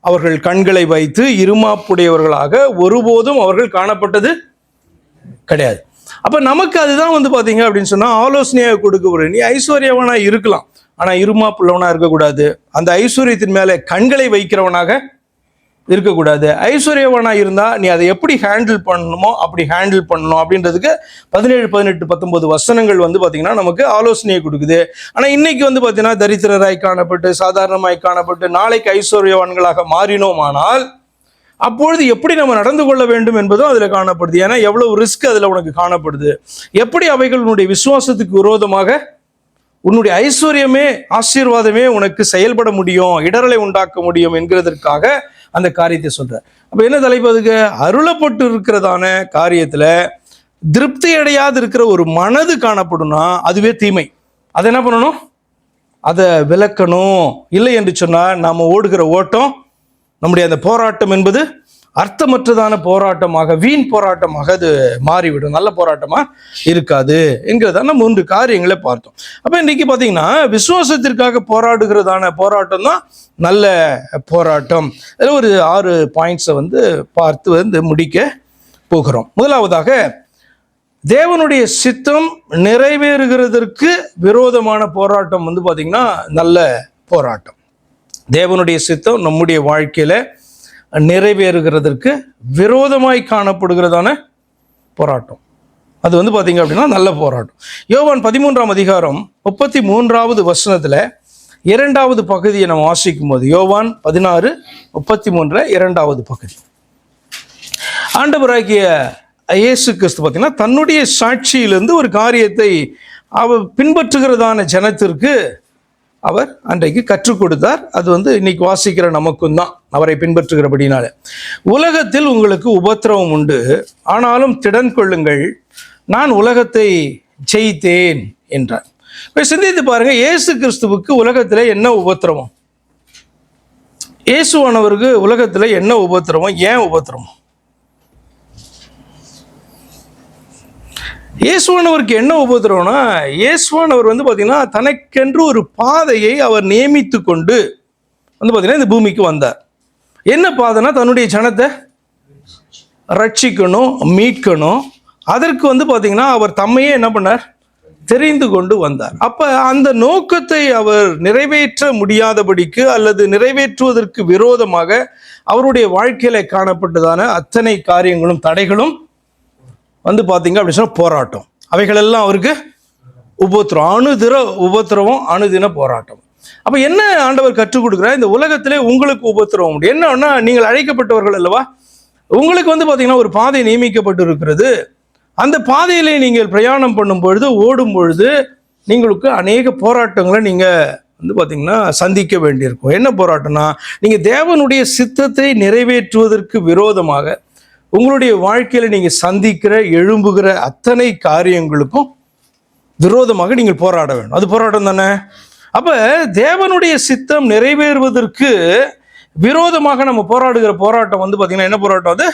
அவர்கள் கண்களை வைத்து இருமாப்புடையவர்களாக ஒருபோதும் அவர்கள் காணப்பட்டது கிடையாது. அப்போ நமக்கு அதுதான் பார்த்தீங்க அப்படின்னு சொன்னால் ஆலோசனையாக கொடுக்கப்படுது. நீ ஐஸ்வர்யவனா இருக்கலாம், ஆனால் இருமாப்புள்ளவனாக இருக்கக்கூடாது. அந்த ஐஸ்வர்யத்தின் மேலே கண்களை வைக்கிறவனாக இருக்கக்கூடாது. ஐஸ்வர்யவனா இருந்தால் நீ அதை எப்படி ஹேண்டில் பண்ணணுமோ அப்படி ஹேண்டில் பண்ணணும் அப்படின்றதுக்கு 17, 18, 19 வசனங்கள் பார்த்தீங்கன்னா நமக்கு ஆலோசனையை கொடுக்குது. ஆனால் இன்னைக்கு பார்த்தீங்கன்னா தரித்திரராய் காணப்பட்டு சாதாரணமாய் காணப்பட்டு நாளைக்கு ஐஸ்வர்யவான்களாக மாறினோமானால் அப்பொழுது எப்படி நம்ம நடந்து கொள்ள வேண்டும் என்பதும் அதில் காணப்படுது. ஏன்னா எவ்வளவு ரிஸ்க் அதில் உனக்கு காணப்படுது. எப்படி அவைகள் உன்னுடைய விசுவாசத்துக்கு விரோதமாக உன்னுடைய ஐஸ்வர்யமே ஆசீர்வாதமே உனக்கு செயல்பட முடியும், இடரலை உண்டாக்க முடியும் என்கிறதற்காக அந்த காரியத்தை சொல்ற. அப்ப என்ன தலைப்பதுக்கு அருளப்பட்டு இருக்கிறதான காரியத்துல திருப்தி அடையாது இருக்கிற ஒரு மனது காணப்படும்னா அதுவே தீமை. அதை என்ன பண்ணணும்? அதை விளக்கணும். இல்லை என்று சொன்னால் நாம் ஓடுகிற ஓட்டம், நம்முடைய அந்த போராட்டம் என்பது அர்த்தமற்றதான போராட்டமாக, வீண் போராட்டமாக அது மாறிவிடும், நல்ல போராட்டமாக இருக்காது என்கிறதான 3 காரியங்களை பார்த்தோம். அப்போ இன்றைக்கி பார்த்தீங்கன்னா விசுவாசத்திற்காக போராடுகிறதான போராட்டம் தான் நல்ல போராட்டம். அதில் ஒரு 6 பாயிண்ட்ஸை பார்த்து முடிக்க போகிறோம். முதலாவதாக, தேவனுடைய சித்தம் நிறைவேறுகிறதற்கு விரோதமான போராட்டம் பார்த்தீங்கன்னா நல்ல போராட்டம். தேவனுடைய சித்தம் நம்முடைய வாழ்க்கையில நிறைவேறுகிறதற்கு விரோதமாய் காணப்படுகிறதான போராட்டம் அது பார்த்தீங்க அப்படின்னா நல்ல போராட்டம். யோவான் 13ஆம் அதிகாரம் 33வது வசனத்துல 2வது பகுதியை நம்ம வாசிக்கும் போது, யோவான் 16:33 2வது பகுதி, ஆண்டவராகிய இயேசு கிறிஸ்து பார்த்தீங்கன்னா தன்னுடைய சாட்சியிலிருந்து ஒரு காரியத்தை அவர் பின்பற்றுகிறதான ஜனத்திற்கு அவர் அன்றைக்கு கற்றுக் கொடுத்தார். அது இன்னைக்கு வாசிக்கிற நமக்கும் தான், அவரை பின்பற்றுகிறபடினால. உலகத்தில் உங்களுக்கு உபத்திரவம் உண்டு, ஆனாலும் திடன் கொள்ளுங்கள், நான் உலகத்தை ஜெயித்தேன் என்றார். இப்போ சிந்தித்து பாருங்க, இயேசு கிறிஸ்துவுக்கு உலகத்தில் என்ன உபத்திரவம்? இயேசுவானவருக்கு உலகத்தில் என்ன உபத்திரவம்? ஏன் உபத்திரவம்? இயேசுவானவருக்கு என்ன உபத்திரவம்னா, இயேசுவானவர் பார்த்தீங்கன்னா தனக்கென்று ஒரு பாதையை அவர் நியமித்து கொண்டு பார்த்தீங்கன்னா இந்த பூமிக்கு வந்தார். என்ன பாதைனா, தன்னுடைய ஜனத்தை ரட்சிக்கணும், மீட்கணும். அதற்கு பார்த்தீங்கன்னா அவர் தம்மையே என்ன பண்ணார்? தெரிந்து கொண்டு வந்தார். அப்போ அந்த நோக்கத்தை அவர் நிறைவேற்ற முடியாதபடிக்கு அல்லது நிறைவேற்றுவதற்கு விரோதமாக அவருடைய வாழ்க்கையில காணப்பட்டதான அத்தனை காரியங்களும் தடைகளும் பார்த்தீங்க அப்படின்னு சொன்னால் போராட்டம், அவைகளெல்லாம் அவருக்கு உபத்திரம், அணுதின உபத்திரவம், அணுதின போராட்டம். அப்போ என்ன ஆண்டவர் கற்றுக் கொடுக்குறார்? இந்த உலகத்திலே உங்களுக்கு உபத்திரவம் உண்டு. என்னன்னா, நீங்கள் அழைக்கப்பட்டவர்கள் அல்லவா, உங்களுக்கு பார்த்தீங்கன்னா ஒரு பாதை நியமிக்கப்பட்டு இருக்கிறது. அந்த பாதையிலே நீங்கள் பிரயாணம் பண்ணும் பொழுது, ஓடும் பொழுது நீங்களுக்கு அநேக போராட்டங்களை நீங்கள் பார்த்தீங்கன்னா சந்திக்க வேண்டியிருக்கும். என்ன போராட்டம்னா, நீங்கள் தேவனுடைய சித்தத்தை நிறைவேற்றுவதற்கு விரோதமாக உங்களுடைய வாழ்க்கையில் நீங்கள் சந்திக்கிற எழும்புகிற அத்தனை காரியங்களுக்கும் விரோதமாக நீங்கள் போராட வேண்டும். அது போராட்டம் தானே. அப்போ தேவனுடைய சித்தம் நிறைவேறுவதற்கு விரோதமாக நம்ம போராடுகிற போராட்டம் பார்த்தீங்கன்னா என்ன போராட்டம்? அது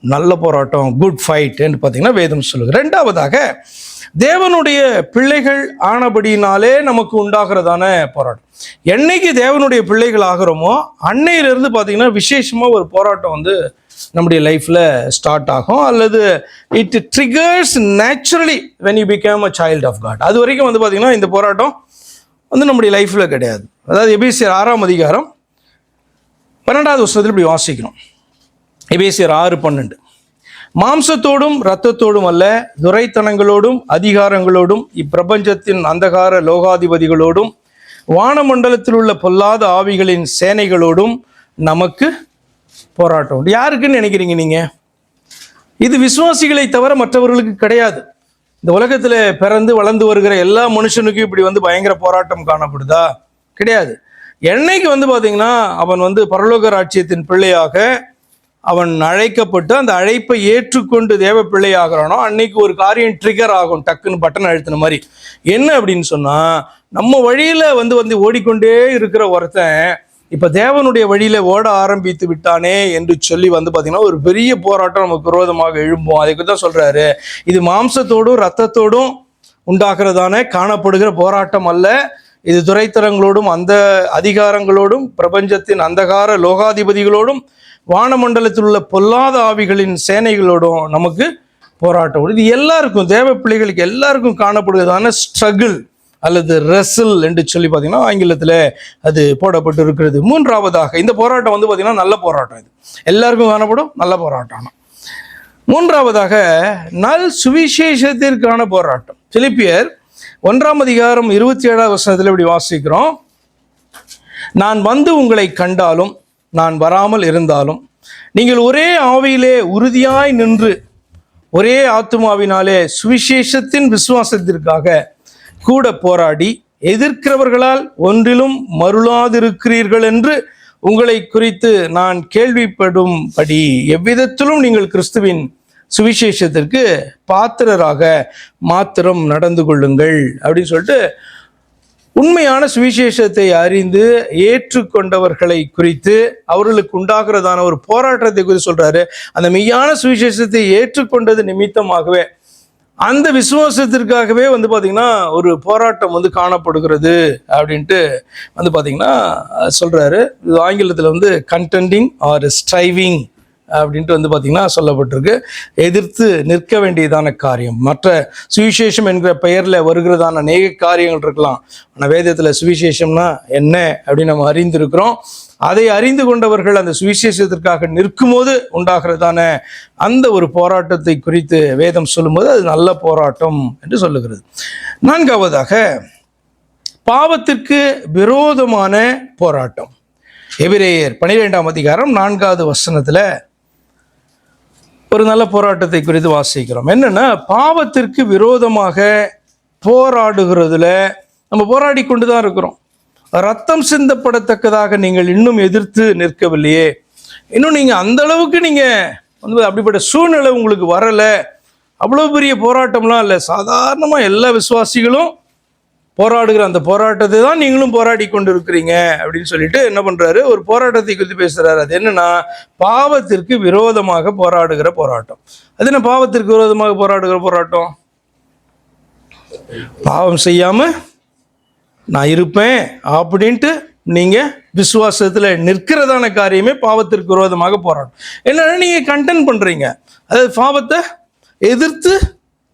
நல்ல போராட்டம், குட் ஃபைட் என்று பார்த்தீங்கன்னா வேதம் சொல்லுது. ரெண்டாவதாக, தேவனுடைய பிள்ளைகள் ஆனபடினாலே நமக்கு உண்டாகிறதான போராட்டம். என்னைக்கு தேவனுடைய பிள்ளைகள் ஆகிறோமோ அன்னையிலிருந்து பார்த்தீங்கன்னா விசேஷமாக ஒரு போராட்டம் நம்முடைய லைஃப்பில் ஸ்டார்ட் ஆகும், அல்லது it triggers naturally when you become a child of God. அது வரைக்கும் பார்த்தீங்கன்னா இந்த போராட்டம் நம்முடைய லைஃப்பில் கிடையாது. அதாவது எபேசியர் 6ஆம் அதிகாரம் 12வது வசனத்தில் இப்படி வாசிக்கிறோம். எபேசியர் 6:12, மாம்சத்தோடும் இரத்தத்தோடும் அல்ல, துரைத்தனங்களோடும் அதிகாரங்களோடும் இப்பிரபஞ்சத்தின் அந்தகார லோகாதிபதிகளோடும் வானமண்டலத்தில் உள்ள பொல்லாத ஆவிகளின் சேனைகளோடும் நமக்கு போராட்டம். யாருக்குன்னு நினைக்கிறீங்க நீங்க? இது விசுவாசிகளை தவிர மற்றவர்களுக்கு கிடையாது. இந்த உலகத்தில் பிறந்து வளர்ந்து வருகிற எல்லா மனுஷனுக்கும் இப்படி பயங்கர போராட்டம் காணப்படுதா? கிடையாது. என்னைக்கு பார்த்தீங்கன்னா அவன் பரலோக ராஜ்யத்தின் பிள்ளையாக அவன் அழைக்கப்பட்டு அந்த அழைப்பை ஏற்றுக்கொண்டு தேவ பிள்ளையாகிறானோ அன்னைக்கு ஒரு காரியம் ட்ரிகர் ஆகும், டக்குன்னு பட்டன் அழுத்தின மாதிரி. என்ன அப்படின்னு சொன்னா, நம்ம வழியில ஓடிக்கொண்டே இருக்கிற ஒருத்தன் இப்ப தேவனுடைய வழியில ஓட ஆரம்பித்து விட்டானே என்று சொல்லி பார்த்தீங்கன்னா ஒரு பெரிய போராட்டம் நமக்கு விரோதமாக எழும்பும். அதுக்கு தான் சொல்றாரு, இது மாம்சத்தோடும் இரத்தத்தோடும் உண்டாகிறதான காணப்படுகிற போராட்டம் அல்ல, இது துரைத்தரங்களோடும் அந்த அதிகாரங்களோடும் பிரபஞ்சத்தின் அந்தகார லோகாதிபதிகளோடும் வானமண்டலத்தில் உள்ள பொல்லாத ஆவிகளின் சேனைகளோடும் நமக்கு போராட்டம். இது எல்லாருக்கும், தேவ பிள்ளைகளுக்கு எல்லாருக்கும் காணப்படுவதான ஸ்ட்ரகிள் அல்லது ரெசில் என்று சொல்லி பார்த்தீங்கன்னா ஆங்கிலத்தில் அது போடப்பட்டு இருக்கிறது. மூன்றாவதாக, இந்த போராட்டம் பார்த்தீங்கன்னா நல்ல போராட்டம். இது எல்லாருக்கும் காணப்படும், நல்ல போராட்டம். மூன்றாவதாக, நல் சுவிசேஷத்திற்கான போராட்டம். பிலிப்பியர் 1ஆம் அதிகாரம் 27வது வசனத்தில் இப்படி வாசிக்கிறோம், நான் உங்களை கண்டாலும் நான் வராமல் இருந்தாலும் நீங்கள் ஒரே ஆவியிலே உறுதியாய் நின்று ஒரே ஆத்துமாவினாலே சுவிசேஷத்தின் விசுவாசத்திற்காக கூட போராடி எதிர்க்கிறவர்களால் ஒன்றிலும் மருளாதிருக்கிறீர்கள் என்று உங்களை குறித்து நான் கேள்விப்படும்படி எவ்விதத்திலும் நீங்கள் கிறிஸ்துவின் சுவிசேஷத்திற்கு பாத்திரராக மாத்திரம் நடந்து கொள்ளுங்கள் அப்படின்னு சொல்லிட்டு உண்மையான சுவிசேஷத்தை அறிந்து ஏற்றுக்கொண்டவர்களை குறித்து அவர்களுக்கு உண்டாகிறதான ஒரு போராட்டத்தை குறித்து சொல்றாரு. அந்த மெய்யான சுவிசேஷத்தை ஏற்றுக்கொண்டது நிமித்தமாகவே அந்த விசுவாசத்திற்காகவே பார்த்தீங்கன்னா ஒரு போராட்டம் காணப்படுகிறது அப்படின்ட்டு பார்த்தீங்கன்னா சொல்றாரு. இது ஆங்கிலத்தில் கண்டெண்டிங் ஆர் ஸ்ட்ரைவிங் அப்படின்ட்டு பார்த்தீங்கன்னா சொல்லப்பட்டிருக்கு. எதிர்த்து நிற்க வேண்டியதான காரியம். மற்ற சுவிசேஷம் என்கிற பெயரில் வருகிறதான அநேக காரியங்கள் இருக்கலாம். ஆனால் வேதத்தில் சுவிசேஷம்னா என்ன அப்படின்னு நம்ம அறிந்திருக்கிறோம். அதை அறிந்து கொண்டவர்கள் அந்த சுவிசேஷத்திற்காக நிற்கும்போது உண்டாகிறதான அந்த ஒரு போராட்டத்தை குறித்து வேதம் சொல்லும்போது அது நல்ல போராட்டம் என்று சொல்லுகிறது. நான்காவதாக, பாவத்திற்கு விரோதமான போராட்டம். எபிரேயர் 12ஆம் அதிகாரம் 4வது வசனத்தில் ஒரு நல்ல போராட்டத்தை குறித்து வாசிக்கிறோம். என்னன்னா, பாவத்திற்கு விரோதமாக போராடுகிறதுல நம்ம போராடி கொண்டு தான் இருக்கிறோம். ரத்தம் சிந்தப்படத்தக்கதாக நீங்கள் இன்னும் எதிர்த்து நிற்கவில்லையே, இன்னும் நீங்கள் அந்த அளவுக்கு நீங்கள் அப்படிப்பட்ட சூழ்நிலை உங்களுக்கு வரலை. அவ்வளோ பெரிய போராட்டம்லாம் இல்லை, சாதாரணமாக எல்லா விசுவாசிகளும் போராடுகிற அந்த போராட்டத்தை தான் நீங்களும் போராடி கொண்டு இருக்கிறீங்க அப்படின்னு சொல்லிட்டு என்ன பண்றாரு, ஒரு போராட்டத்தை குறித்து பேசுறாரு. அது என்னன்னா, பாவத்திற்கு விரோதமாக போராடுகிற போராட்டம். அது என்ன பாவத்திற்கு விரோதமாக போராடுகிற போராட்டம்? பாவம் செய்யாம நான் இருப்பேன் அப்படின்ட்டு நீங்க விசுவாசத்துல நிற்கிறதான காரியமே பாவத்திற்கு விரோதமாக போராட்டம். என்னன்னா, நீங்க கண்டென்ட் பண்றீங்க, அதாவது பாவத்தை எதிர்த்து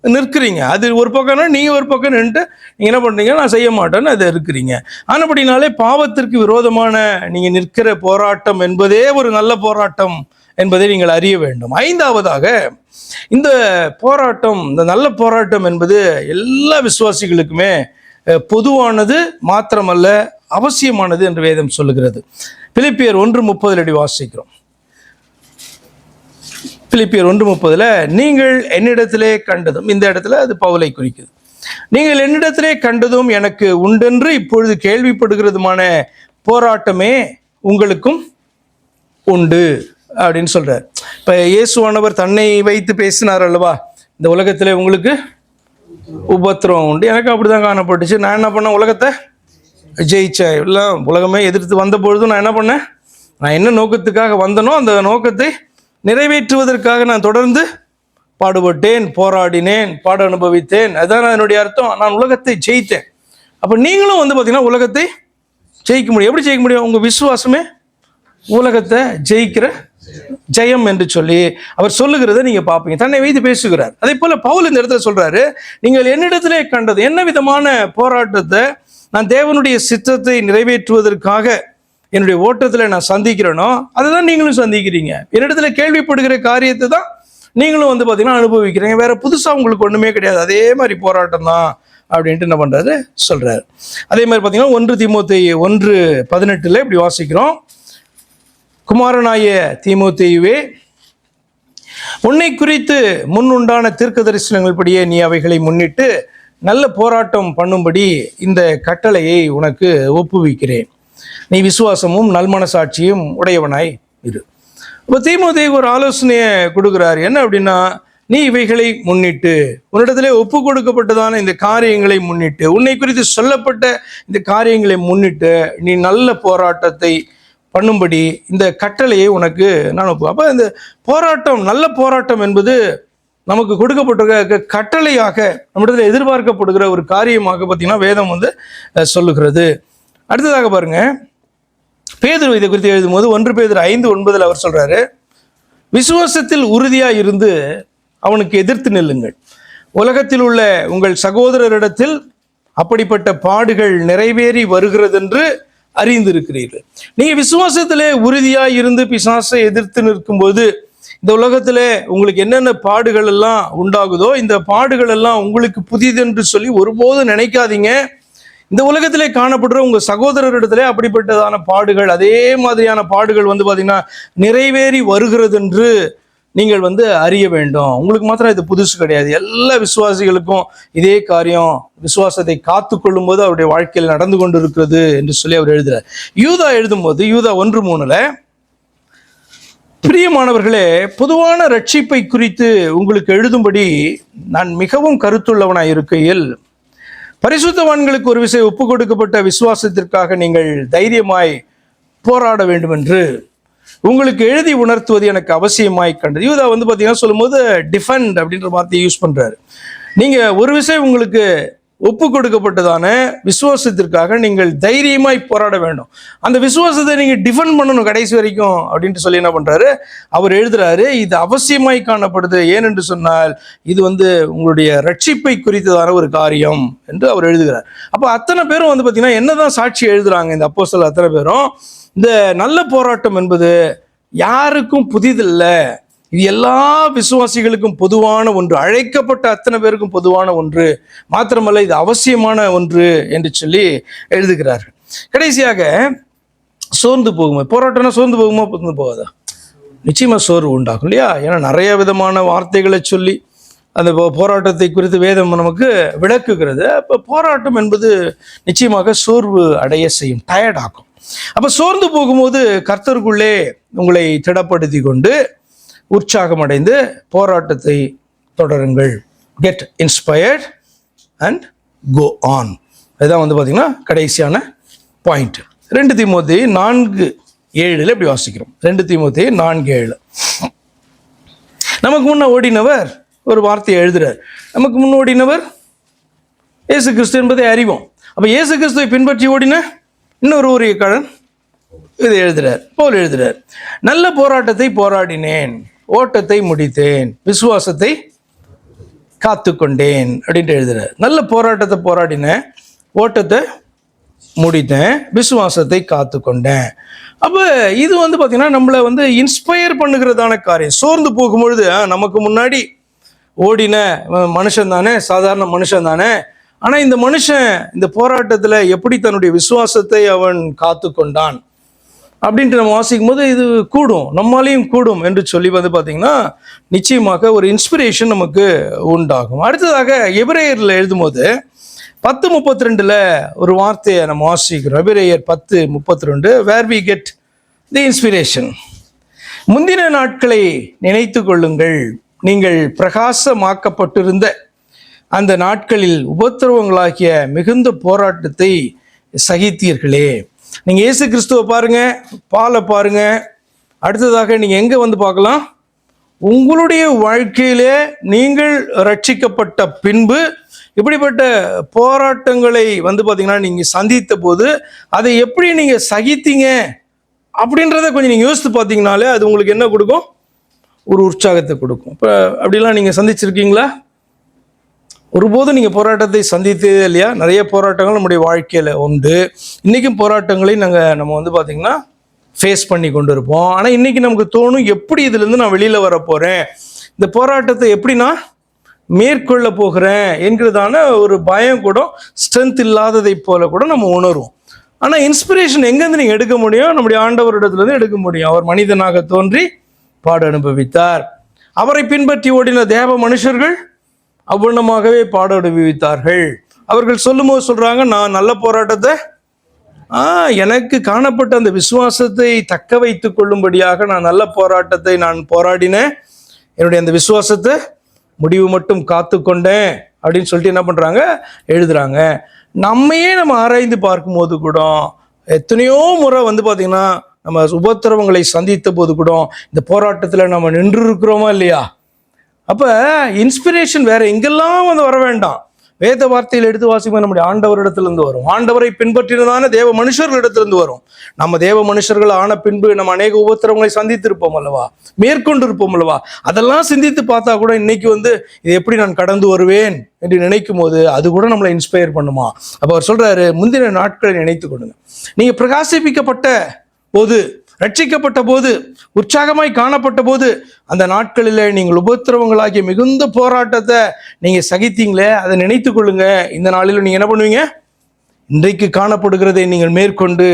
நிற்கிறீங்க. அது ஒரு பக்கம்னா நீங்க ஒரு பக்கம் நின்று நீங்க என்ன பண்றீங்க, நான் செய்ய மாட்டேன்னு அதை இருக்கிறீங்க. ஆனபடினாலே பாவத்திற்கு விரோதமான நீங்க நிற்கிற போராட்டம் என்பதே ஒரு நல்ல போராட்டம் என்பதை நீங்கள் அறிய வேண்டும். ஐந்தாவதாக, இந்த போராட்டம், இந்த நல்ல போராட்டம் என்பது எல்லா விசுவாசிகளுக்குமே பொதுவானது மாத்திரமல்ல, அவசியமானது என்று வேதம் சொல்லுகிறது. பிலிப்பியர் 1:30 வாசிக்கிறோம். பிலிப்பியர் 1:30 நீங்கள் என்னிடத்திலே கண்டதும், இந்த இடத்துல அது பவுலை குறிக்குது, நீங்கள் என்னிடத்திலே கண்டதும் எனக்கு உண்டென்று இப்பொழுது கேள்விப்படுகிறதுமான போராட்டமே உங்களுக்கும் உண்டு அப்படின்னு சொல்றார். இப்போ இயேசுவானவர் தன்னை வைத்து பேசினார் அல்லவா, இந்த உலகத்தில் உங்களுக்கு உபத்திரம் உண்டு, எனக்கு அப்படிதான் காணப்பட்டுச்சு, நான் என்ன பண்ணேன், உலகத்தை ஜெயிச்சேன், இல்லை உலகமே எதிர்த்து வந்த பொழுதும் நான் என்ன பண்ணேன், நான் என்ன நோக்கத்துக்காக வந்தனோ அந்த நோக்கத்தை நிறைவேற்றுவதற்காக நான் தொடர்ந்து பாடுபட்டேன், போராடினேன், பாட அனுபவித்தேன். அதுதான் என்னுடைய அர்த்தம், நான் உலகத்தை ஜெயித்தேன். அப்போ நீங்களும் பார்த்தீங்கன்னா உலகத்தை ஜெயிக்க முடியும். எப்படி ஜெயிக்க முடியும்? உங்கள் விசுவாசமே உலகத்தை ஜெயிக்கிற ஜெயம் என்று சொல்லி அவர் சொல்லுகிறத நீங்க பார்ப்பீங்க. தன்னை வைத்து பேசுகிறார். அதே போல பவுல் இந்த இடத்துல சொல்றாரு, நீங்கள் என்னிடத்திலே கண்டது என்ன விதமான போராட்டத்தை நான் தேவனுடைய சித்தத்தை நிறைவேற்றுவதற்காக என்னுடைய ஓட்டத்தில் நான் சந்திக்கிறேனோ அதுதான் நீங்களும் சந்திக்கிறீங்க. என்னிடத்துல கேள்விப்படுகிற காரியத்தை தான் நீங்களும் பார்த்தீங்கன்னா அனுபவிக்கிறீங்க. வேற புதுசா உங்களுக்கு ஒண்ணுமே கிடையாது, அதே மாதிரி போராட்டம் தான் அப்படின்ட்டு என்ன பண்றாரு சொல்றாரு. அதே மாதிரி பார்த்தீங்கன்னா 1 தீமோத்தேயு 1:18 இப்படி வாசிக்கிறோம், குமாரனாய தீமோத்தேயுவே, உன்னை குறித்து முன்னுண்டான தீர்க்க தரிசனங்கள் படியே நீ அவைகளை முன்னிட்டு நல்ல போராட்டம் பண்ணும்படி இந்த கட்டளையை உனக்கு ஒப்புவிக்கிறேன். நீ விசுவாசமும் நல்மனசாட்சியும் உடையவனாய் இரு. இப்போ தீமோத்தேயு ஒரு ஆலோசனையை கொடுக்குறாரு. என்ன அப்படின்னா, நீ இவைகளை முன்னிட்டு, உன்னிடத்திலே ஒப்பு கொடுக்கப்பட்டதான இந்த காரியங்களை முன்னிட்டு, உன்னை குறித்து சொல்லப்பட்ட இந்த காரியங்களை முன்னிட்டு நீ நல்ல போராட்டத்தை பண்ணும்படி இந்த கட்டளையை உனக்கு நான் ஒப்பு. அப்போ இந்த போராட்டம், நல்ல போராட்டம் என்பது நமக்கு கொடுக்கப்பட்டிருக்க கட்டளையாக நம்மிடத்தில் எதிர்பார்க்கப்படுகிற ஒரு காரியமாக பார்த்தீங்கன்னா வேதம் சொல்லுகிறது. அடுத்ததாக பாருங்க, பேதுரு இதை குறித்து எழுதும்போது 1 பேதுரு 5:9 அவர் சொல்றாரு, விசுவாசத்தில் உறுதியா இருந்து அவனுக்கு எதிர்த்து நில்லுங்கள். உலகத்தில் உள்ள உங்கள் சகோதரரிடத்தில் அப்படிப்பட்ட பாடுகள் நிறைவேறி வருகிறது என்று அறிந்திருக்கிறீர்கள். நீங்க விசுவாசத்திலே உறுதியா இருந்து பிசாசை எதிர்த்து நிற்கும்போது இந்த உலகத்துல உங்களுக்கு என்னென்ன பாடுகள் எல்லாம் உண்டாகுதோ இந்த பாடுகள் எல்லாம் உங்களுக்கு புதிதென்று சொல்லி ஒருபோதும் நினைக்காதீங்க. இந்த உலகத்திலே காணப்படுற உங்க சகோதரரிடத்திலே அப்படிப்பட்டதான பாடுகள், அதே மாதிரியான பாடுகள் பார்த்தீங்கன்னா நிறைவேறி வருகிறது என்று நீங்கள் அறிய வேண்டும். உங்களுக்கு மாத்திரம் இது புதுசு கிடையாது, எல்லா விசுவாசிகளுக்கும் இதே காரியம் விசுவாசத்தை காத்து கொள்ளும் போது அவருடைய வாழ்க்கையில் நடந்து கொண்டு இருக்கிறது என்று சொல்லி அவர் எழுதுறார். யூதா எழுதும்போது யூதா 1:3 பிரியமானவர்களே, பொதுவான ரட்சிப்பை குறித்து உங்களுக்கு எழுதும்படி நான் மிகவும் கருத்துள்ளவனாய் இருக்கையில் பரிசுத்தவான்களுக்கு ஒரு விஷயம் ஒப்பு கொடுக்கப்பட்ட விசுவாசத்திற்காக நீங்கள் தைரியமாய் போராட வேண்டும் என்று உங்களுக்கு எழுதி உணர்த்துவது எனக்கு அவசியமாய் கண்டது. யூதா பார்த்தீங்கன்னா சொல்லும்போது டிஃபெண்ட் அப்படின்ற வார்த்தையை யூஸ் பண்றாரு. நீங்க ஒரு விஷயம் உங்களுக்கு ஒப்பு கொடுக்கப்பட்டதான விசுவாசத்திற்காக நீங்கள் தைரியமாய் போராட வேண்டும், அந்த விசுவாசத்தை நீங்க டிஃபெண்ட் பண்ணணும் கடைசி வரைக்கும் அப்படின்ட்டு சொல்லி என்ன பண்றாரு அவர் எழுதுறாரு. இது அவசியமாய் காணப்படுது, ஏனென்று சொன்னால் இது உங்களுடைய ரட்சிப்பை குறித்ததான ஒரு காரியம் என்று அவர் எழுதுகிறார். அப்போ அத்தனை பேரும் பார்த்தீங்கன்னா என்னதான் சாட்சி எழுதுறாங்க இந்த அப்போஸ்தலர் அத்தனை பேரும், இந்த நல்ல போராட்டம் என்பது யாருக்கும் புதிதில்லை, இது எல்லா விசுவாசிகளுக்கும் பொதுவான ஒன்று, அழைக்கப்பட்ட அத்தனை பேருக்கும் பொதுவான ஒன்று, மாத்திரமல்ல இது அவசியமான ஒன்று என்று சொல்லி எழுதுகிறார்கள். கடைசியாக சோர்ந்து போகுமா போராட்டம்னா, சோர்ந்து போகுமா போகாதா? நிச்சயமா சோர்வு உண்டாகும் இல்லையா? ஏன்னா நிறைய விதமான வார்த்தைகளை சொல்லி அந்த போராட்டத்தை குறித்து வேதம் நமக்கு விளக்குகிறது. அப்போ போராட்டம் என்பது நிச்சயமாக சோர்வு அடைய செய்யும், டயர்ட் ஆகும். அப்போ சோர்ந்து போகும்போது கர்த்தருக்குள்ளே உங்களை திடப்படுத்தி கொண்டு உற்சாகம் அடைந்து போராட்டத்தை தொடருங்கள். Get inspired and go on. இதுதான் பார்த்தீங்கன்னா கடைசியான பாயிண்ட். 2 தீமோத்தேயு 4:7 இப்படி வாசிக்கிறோம். 2 தீமோத்தேயு 4:7 நமக்கு முன்ன ஓடினவர் ஒரு வார்த்தையை எழுதுறார். நமக்கு முன் ஓடினவர் இயேசு கிறிஸ்து என்பதை அறிவோம். அப்போ இயேசு கிறிஸ்துவை பின்பற்றி ஓடின இன்னொரு ஊழியக்காரன் இதை எழுதுறார், பவுல் எழுதுறார். நல்ல போராட்டத்தை போராடினேன், ஓட்டத்தை முடித்தேன், விசுவாசத்தை காத்து கொண்டேன் அப்படின்ட்டு எழுதுறார். நல்ல போராட்டத்தை போராடினேன், ஓட்டத்தை முடித்தேன், விசுவாசத்தை காத்து கொண்டேன். அப்போ இது பார்த்தீங்கன்னா நம்மளை இன்ஸ்பயர் பண்ணுகிறதான காரியம். சோர்ந்து போகும்பொழுது நமக்கு முன்னாடி ஓடின மனுஷன் தானே, சாதாரண மனுஷன் தானே, ஆனால் இந்த மனுஷன் இந்த போராட்டத்தில் எப்படி தன்னுடைய விசுவாசத்தை அவன் காத்து கொண்டான் அப்படின்ட்டு நம்ம வாசிக்கும் போது இது கூடும், நம்மளாலையும் கூடும் என்று சொல்லி பார்த்தீங்கன்னா நிச்சயமாக ஒரு இன்ஸ்பிரேஷன் நமக்கு உண்டாகும். அடுத்ததாக எபிரேயரில் எழுதும்போது 10:32 ஒரு வார்த்தையை நம்ம வாசிக்கிறோம். எபிரேயர் 10:32 where we get the inspiration. முந்தின நாட்களை நினைத்து கொள்ளுங்கள். நீங்கள் பிரகாசமாக்கப்பட்டிருந்த அந்த நாட்களில் உபத்திரவங்களாகிய மிகுந்த போராட்டத்தை சகித்தீர்களே. நீங்க இயேசு கிறிஸ்துவை பாருங்க, பாலை பாருங்க. அடுத்ததாக நீங்க எங்க வந்து பார்க்கலாம்? உங்களுடைய வாழ்க்கையிலே நீங்கள் ரட்சிக்கப்பட்ட பின்பு இப்படிப்பட்ட போராட்டங்களை வந்து பார்த்தீங்கன்னா நீங்க சந்தித்த போது அதை எப்படி நீங்க சகித்தீங்க அப்படின்றத கொஞ்சம் நீங்க யோசித்து பார்த்தீங்கனாலே அது உங்களுக்கு என்ன கொடுக்கும்? ஒரு உற்சாகத்தை கொடுக்கும். இப்போ அப்படிலாம் நீங்க சந்திச்சிருக்கீங்களா? ஒருபோதும் நீங்கள் போராட்டத்தை சந்தித்ததே இல்லையா? நிறைய போராட்டங்கள் நம்முடைய வாழ்க்கையில் உண்டு. இன்றைக்கும் போராட்டங்களை நம்ம வந்து பார்த்திங்கன்னா ஃபேஸ் பண்ணி கொண்டு இருப்போம். ஆனால் இன்றைக்கி நமக்கு தோணும், எப்படி இதுலேருந்து நான் வெளியில் வர போகிறேன், இந்த போராட்டத்தை எப்படி நான் மேற்கொள்ள போகிறேன் என்கிறதான ஒரு பயம் கூட, ஸ்ட்ரென்த் இல்லாததை போல கூட நம்ம உணர்வோம். ஆனால் இன்ஸ்பிரேஷன் எங்கேருந்து நீங்கள் எடுக்க முடியும்? நம்முடைய ஆண்டவரிடத்துலேருந்து எடுக்க முடியும். அவர் மனிதனாக தோன்றி பாடு அனுபவித்தார். அவரை பின்பற்றி ஓடின தேவ மனுஷர்கள் அவ்வண்ணமாகவே பாட அனுபவித்தார்கள். அவர்கள் சொல்லும்போது சொல்றாங்க, நான் நல்ல போராட்டத்தை எனக்கு காணப்பட்ட அந்த விசுவாசத்தை தக்க வைத்துக் கொள்ளும்படியாக நான் நல்ல போராட்டத்தை நான் போராடினேன், என்னுடைய அந்த விசுவாசத்தை முடிவு மட்டும் காத்து கொண்டேன் அப்படின்னு சொல்லிட்டு என்ன பண்றாங்க, எழுதுறாங்க. நம்மையே நம்ம ஆராய்ந்து பார்க்கும்போது கூட எத்தனையோ முறை வந்து பார்த்தீங்கன்னா நம்ம உபத்திரவங்களை சந்தித்த போது கூட இந்த போராட்டத்தில் நம்ம நின்று இருக்கிறோமா இல்லையா? அப்போ இன்ஸ்பிரேஷன் வேற எங்கெல்லாம் வந்து வர வேண்டாம். வேத வார்த்தையில் எடுத்து வாசிக்கும் நம்முடைய ஆண்டவரிடத்திலிருந்து வரும். ஆண்டவரை பின்பற்றினதான தேவ மனுஷர்களிடத்திலிருந்து வரும். நம்ம தேவ மனுஷர்கள் ஆன பின்பு நம்ம அநேக உபத்திரவங்களை சந்தித்திருப்போம் அல்லவா, மேற்கொண்டு இருப்போம் அல்லவா. அதெல்லாம் சிந்தித்து பார்த்தா கூட இன்னைக்கு வந்து இது எப்படி நான் கடந்து வருவேன் என்று நினைக்கும் போது அது கூட நம்மளை இன்ஸ்பயர் பண்ணுமா? அப்போ அவர் சொல்றாரு, முந்தின நாட்களை நினைத்து கொடுங்க. நீங்க பிரகாசிப்பிக்கப்பட்ட போது, ரட்சிக்கப்பட்ட போது, உற்சாகமாய் காணப்பட்ட போது, அந்த நாட்களில் நீங்கள் உபத்திரவங்களாகிய மிகுந்த போராட்டத்தை நீங்க சகித்தீங்களே, அதை நினைத்து கொள்ளுங்க. இந்த நாளில் நீங்க என்ன பண்ணுவீங்க? இன்றைக்கு காணப்படுகிறதை நீங்கள் மேற்கொண்டு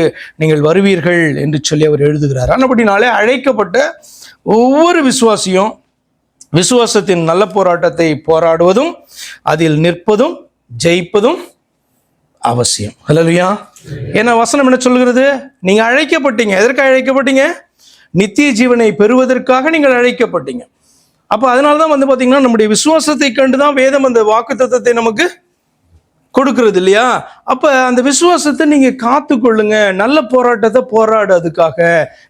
நீங்கள் வருவீர்கள் என்று சொல்லி அவர் எழுதுகிறார். ஆனபடினாலே அழைக்கப்பட்ட ஒவ்வொரு விசுவாசியும் விசுவாசத்தின் நல்ல போராட்டத்தை போராடுவதும் அதில் நிற்பதும் ஜெயிப்பதும் அவசியம். ஹல்லேலூயா. ஏன்னா வசனம் என்ன சொல்கிறது? நீங்க அழைக்கப்பட்டீங்க. எதற்காக அழைக்கப்பட்டீங்க? நித்திய ஜீவனை பெறுவதற்காக நீங்கள் அழைக்கப்பட்டீங்க. அப்போ அதனால்தான் வந்து பார்த்தீங்கன்னா நம்முடைய விசுவாசத்தை கண்டுதான் வேதம் அந்த வாக்குத்தத்தத்தை நமக்கு கொடுக்கிறது இல்லையா? அப்ப அந்த விசுவாசத்தை நீங்க காத்து கொள்ளுங்க, நல்ல போராட்டத்தை போராடு அதுக்காக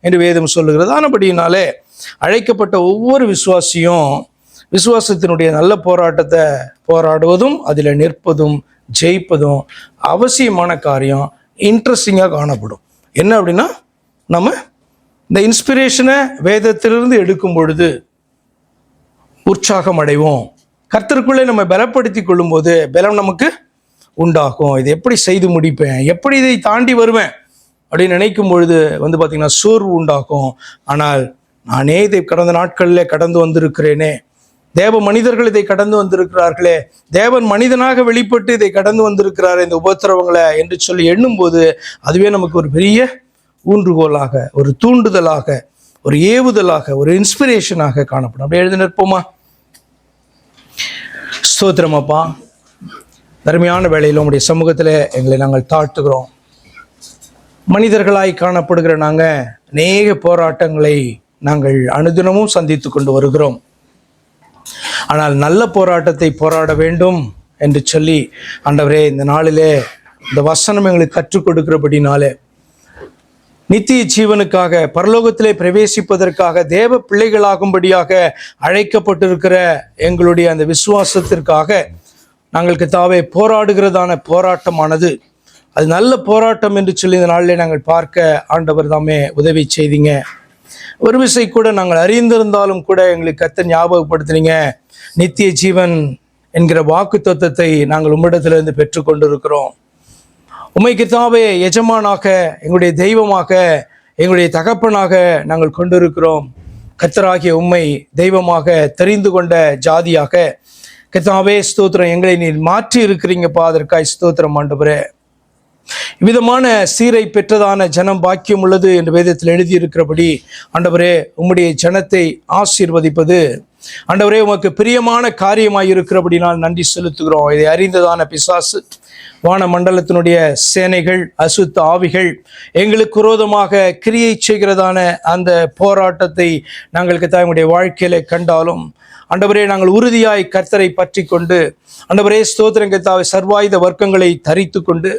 என்று வேதம் சொல்லுகிறது. ஆனபடினாலே அழைக்கப்பட்ட ஒவ்வொரு விசுவாசியும் விசுவாசத்தினுடைய நல்ல போராட்டத்தை போராடுவதும் அதில் நிற்பதும் ஜெயிப்பதும் அவசியமான காரியம். இன்ட்ரெஸ்டிங்காக காணப்படும். என்ன அப்படின்னா, நம்ம இந்த இன்ஸ்பிரேஷனை வேதத்திலிருந்து எடுக்கும் பொழுது உற்சாகம் அடைவோம். கர்த்தருக்குள்ளே நம்ம பலப்படுத்தி கொள்ளும் போது பலம் நமக்கு உண்டாகும். இதை எப்படி செய்து முடிப்பேன், எப்படி இதை தாண்டி வருவேன் அப்படின்னு நினைக்கும் பொழுது வந்து பார்த்தீங்கன்னா சோர்வு உண்டாகும். ஆனால் நானே இதை கடந்த நாட்களில் கடந்து வந்திருக்கிறேனே, தேவ மனிதர்கள் இதை கடந்து வந்திருக்கிறார்களே, தேவன் மனிதனாக வெளிப்பட்டு இதை கடந்து வந்திருக்கிறார் இந்த உபத்திரவங்களை என்று சொல்லி எண்ணும்போது அதுவே நமக்கு ஒரு பெரிய ஊன்றுகோலாக, ஒரு தூண்டுதலாக, ஒரு ஏவுதலாக, ஒரு இன்ஸ்பிரேஷனாக காணப்படும். அப்படி எழுதி நிற்போமா? ஸ்தோத்திரம் அப்பா, தர்மையான வேளையில் உங்களுடைய சமூகத்தில் எங்களை நாங்கள் தாழ்த்துகிறோம். மனிதர்களாய் காணப்படுகிற நாங்கள் அநேக போராட்டங்களை நாங்கள் அனுதினமும் சந்தித்து கொண்டு வருகிறோம். ஆனால் நல்ல போராட்டத்தை போராட வேண்டும் என்று சொல்லி ஆண்டவரே இந்த நாளிலே இந்த வசனம் எங்களுக்கு கற்றுக் கொடுக்கிறபடினாலே நித்திய ஜீவனுக்காக பரலோகத்திலே பிரவேசிப்பதற்காக தேவ பிள்ளைகளாகும்படியாக அழைக்கப்பட்டிருக்கிற எங்களுடைய அந்த விசுவாசத்திற்காக நாங்கள் கர்த்தாவே போராடுகிறதான போராட்டமானது அது நல்ல போராட்டம் என்று சொல்லி இந்த நாளிலே நாங்கள் பார்க்க ஆண்டவர் தாமே உதவி செய்தீங்க. ஒரு விசை கூட நாங்கள் அறிந்திருந்தாலும் கூட எங்களுக்கு கர்த்தர் ஞாபகப்படுத்தினீங்க. நித்திய ஜீவன் என்கிற வாக்கு தத்தத்தை நாங்கள் உம்மிடத்திலிருந்து பெற்றுக்கொண்டிருக்கிறோம். உம்மை கர்த்தாவே எஜமானாக, எங்களுடைய தெய்வமாக, எங்களுடைய தகப்பனாக நாங்கள் கொண்டிருக்கிறோம். கர்த்தராகிய உம்மை தெய்வமாக தெரிந்து கொண்ட ஜாதியாக கர்த்தாவே ஸ்தோத்திரம். எங்களை நீர் மாற்றி இருக்கிறீங்கப்பா, அதற்காய் ஸ்தோத்திரம் ஆண்டவரே. இவ்விதமான சீரை பெற்றதான ஜனம் பாக்கியம் உள்ளது என்று வேதத்தில் எழுதியிருக்கிறபடி ஆண்டவரே உம்முடைய ஜனத்தை ஆசீர்வதிப்பது ஆண்டவரே, உமக்கு பிரியமான காரியமாய் இருக்கிறபடினால் நன்றி செலுத்துகிறோம். இதை அறிந்ததான பிசாசு, வான மண்டலத்தினுடைய சேனைகள், அசுத்த ஆவிகள் எங்களுக்கு விரோதமாக கிரியை செய்கிறதான அந்த போராட்டத்தை நாங்கள் கர்த்தாவே வாழ்க்கையில கண்டாலும் ஆண்டவரே, நாங்கள் உறுதியாய் கர்த்தரை பற்றி கொண்டு, ஆண்டவரே ஸ்தோத்திரம் கர்த்தாவே, சர்வாயுத வர்க்கங்களை தரித்து கொண்டு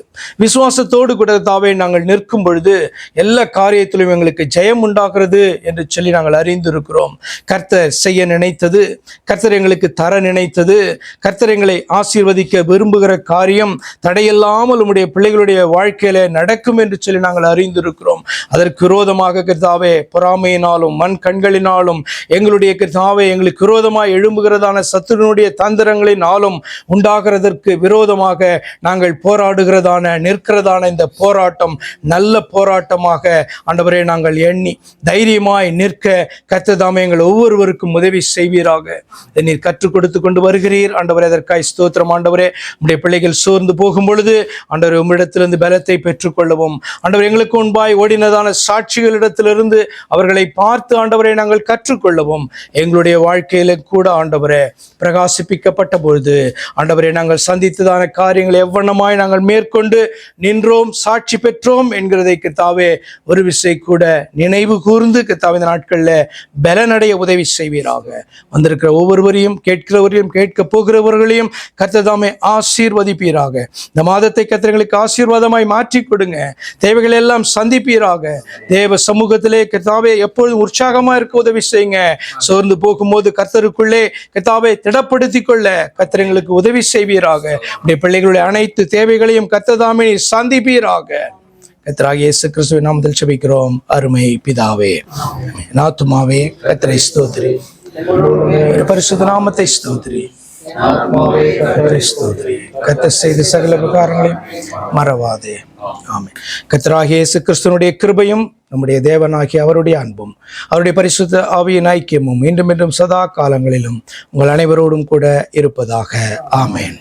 விசுவாசத்தோடு கூட கர்த்தாவே நாங்கள் நிற்கும் பொழுது எல்லா காரியத்திலும் எங்களுக்கு ஜெயம் உண்டாகிறது என்று சொல்லி நாங்கள் அறிந்திருக்கிறோம். கர்த்தர் செய்ய நினைத்தது, கர்த்தர் எங்களுக்கு தர நினைத்தது, கர்த்தர் எங்களை ஆசீர்வதிக்க விரும்புகிற காரியம் தடையில்லாமல் உம்முடைய பிள்ளைகளுடைய வாழ்க்கையில நடக்கும் என்று சொல்லி நாங்கள் அறிந்திருக்கிறோம். அதற்கு விரோதமாக கர்த்தாவே பொறாமையினாலும் மண் கண்களினாலும் எங்களுடைய கர்த்தாவே எங்களுக்கு விரோதமாக எழும்புகிறதான சத்துருனுடைய தந்திரங்களினாலும் உண்டாகிறதற்கு விரோதமாக நாங்கள் போராடுகிறதான நிற்கிறதான இந்த போராட்டம் நல்ல போராட்டமாக ஆண்டவரே நாங்கள் எண்ணி தைரியமாய் நிற்க கர்த்தர் தாமே எங்கள் ஒவ்வொருவருக்கும் உதவி செய்வீராக. நீர் கற்றுக் கொடுத்து கொண்டு வருகிறீர் ஆண்டவரே, அதற்காய் ஸ்தோத்திரம். ஆண்டவரே, உம்முடைய பிள்ளைகள் சோர்ந்து போகும் பொழுது ஆண்டவரே உம்மிடத்திலிருந்து பலத்தை பெற்றுக்கொள்ளவும், ஆண்டவர் எங்களுக்கு முன்பாய் ஓடினதான சாட்சிகளிடத்திலிருந்து அவர்களை பார்த்து ஆண்டவரை நாங்கள் கற்றுக்கொள்ளவும், எங்களுடைய வாழ்க்கையில கூட ஆண்டவரே பிரகாசிப்பிக்கப்பட்ட பொழுது ஆண்டவரே நாங்கள் சந்தித்ததான காரியங்களை எவ்வண்ணமாய் நாங்கள் மேற்கொண்டு நின்றோம், சாட்சி பெற்றோம் என்கிறதை கர்த்தாவே ஒரு விசை கூட நினைவு கூர்ந்து கர்த்தாவே இந்த நாட்களில் பலனடைய உதவி செய்வீராக. வந்திருக்கிற ஒவ்வொருவரையும், கேட்கிறவரையும், கேட்க போகிறவர்களையும் கர்த்தர் தாமே ஆசீர்வதிப்பீராக. இந்த மாதத்தை கர்த்தர்களுக்கு ஆசீர்வாதமாய் மாற்றி கொடுங்க. தேவைகளை எல்லாம் சந்திப்பீராக. தேவ சமூகத்திலே கர்த்தாவே எப்பொழுதும் உற்சாகமா இருக்க உதவி செய்யுங்க. சோர்ந்து போகும்போது கர்த்தருக்குள்ளே கர்த்தாவை திடப்படுத்திக் கொள்ள கர்த்தர் எங்களுக்கு உதவி செய்வீராக. உடைய பிள்ளைகளுடைய அனைத்து தேவைகளையும் கர்த்தர் தாமே சந்திப்பீராக. கர்த்தராகிய இயேசு கிறிஸ்துவின் நாமத்தில் ஜெபிக்கிறோம் அருமை பிதாவே. ஆத்துமாவே கர்த்தரை ஸ்தோத்திரி, பரிசுத்த நாமத்தை ஸ்தோத்திரி. கர்த்தர் செய்த சகல உபகாரங்களையும் மறவாதே. ஆமென். கர்த்தராகிய இயேசு கிறிஸ்துவினுடைய கிருபையும் நம்முடைய தேவனாகிய அவருடைய அன்பும் அவருடைய பரிசுத்த ஆவியின் ஐக்கியமும் மீண்டும் மீண்டும் சதா காலங்களிலும் உங்கள் அனைவரோடும் கூட இருப்பதாக. ஆமென்.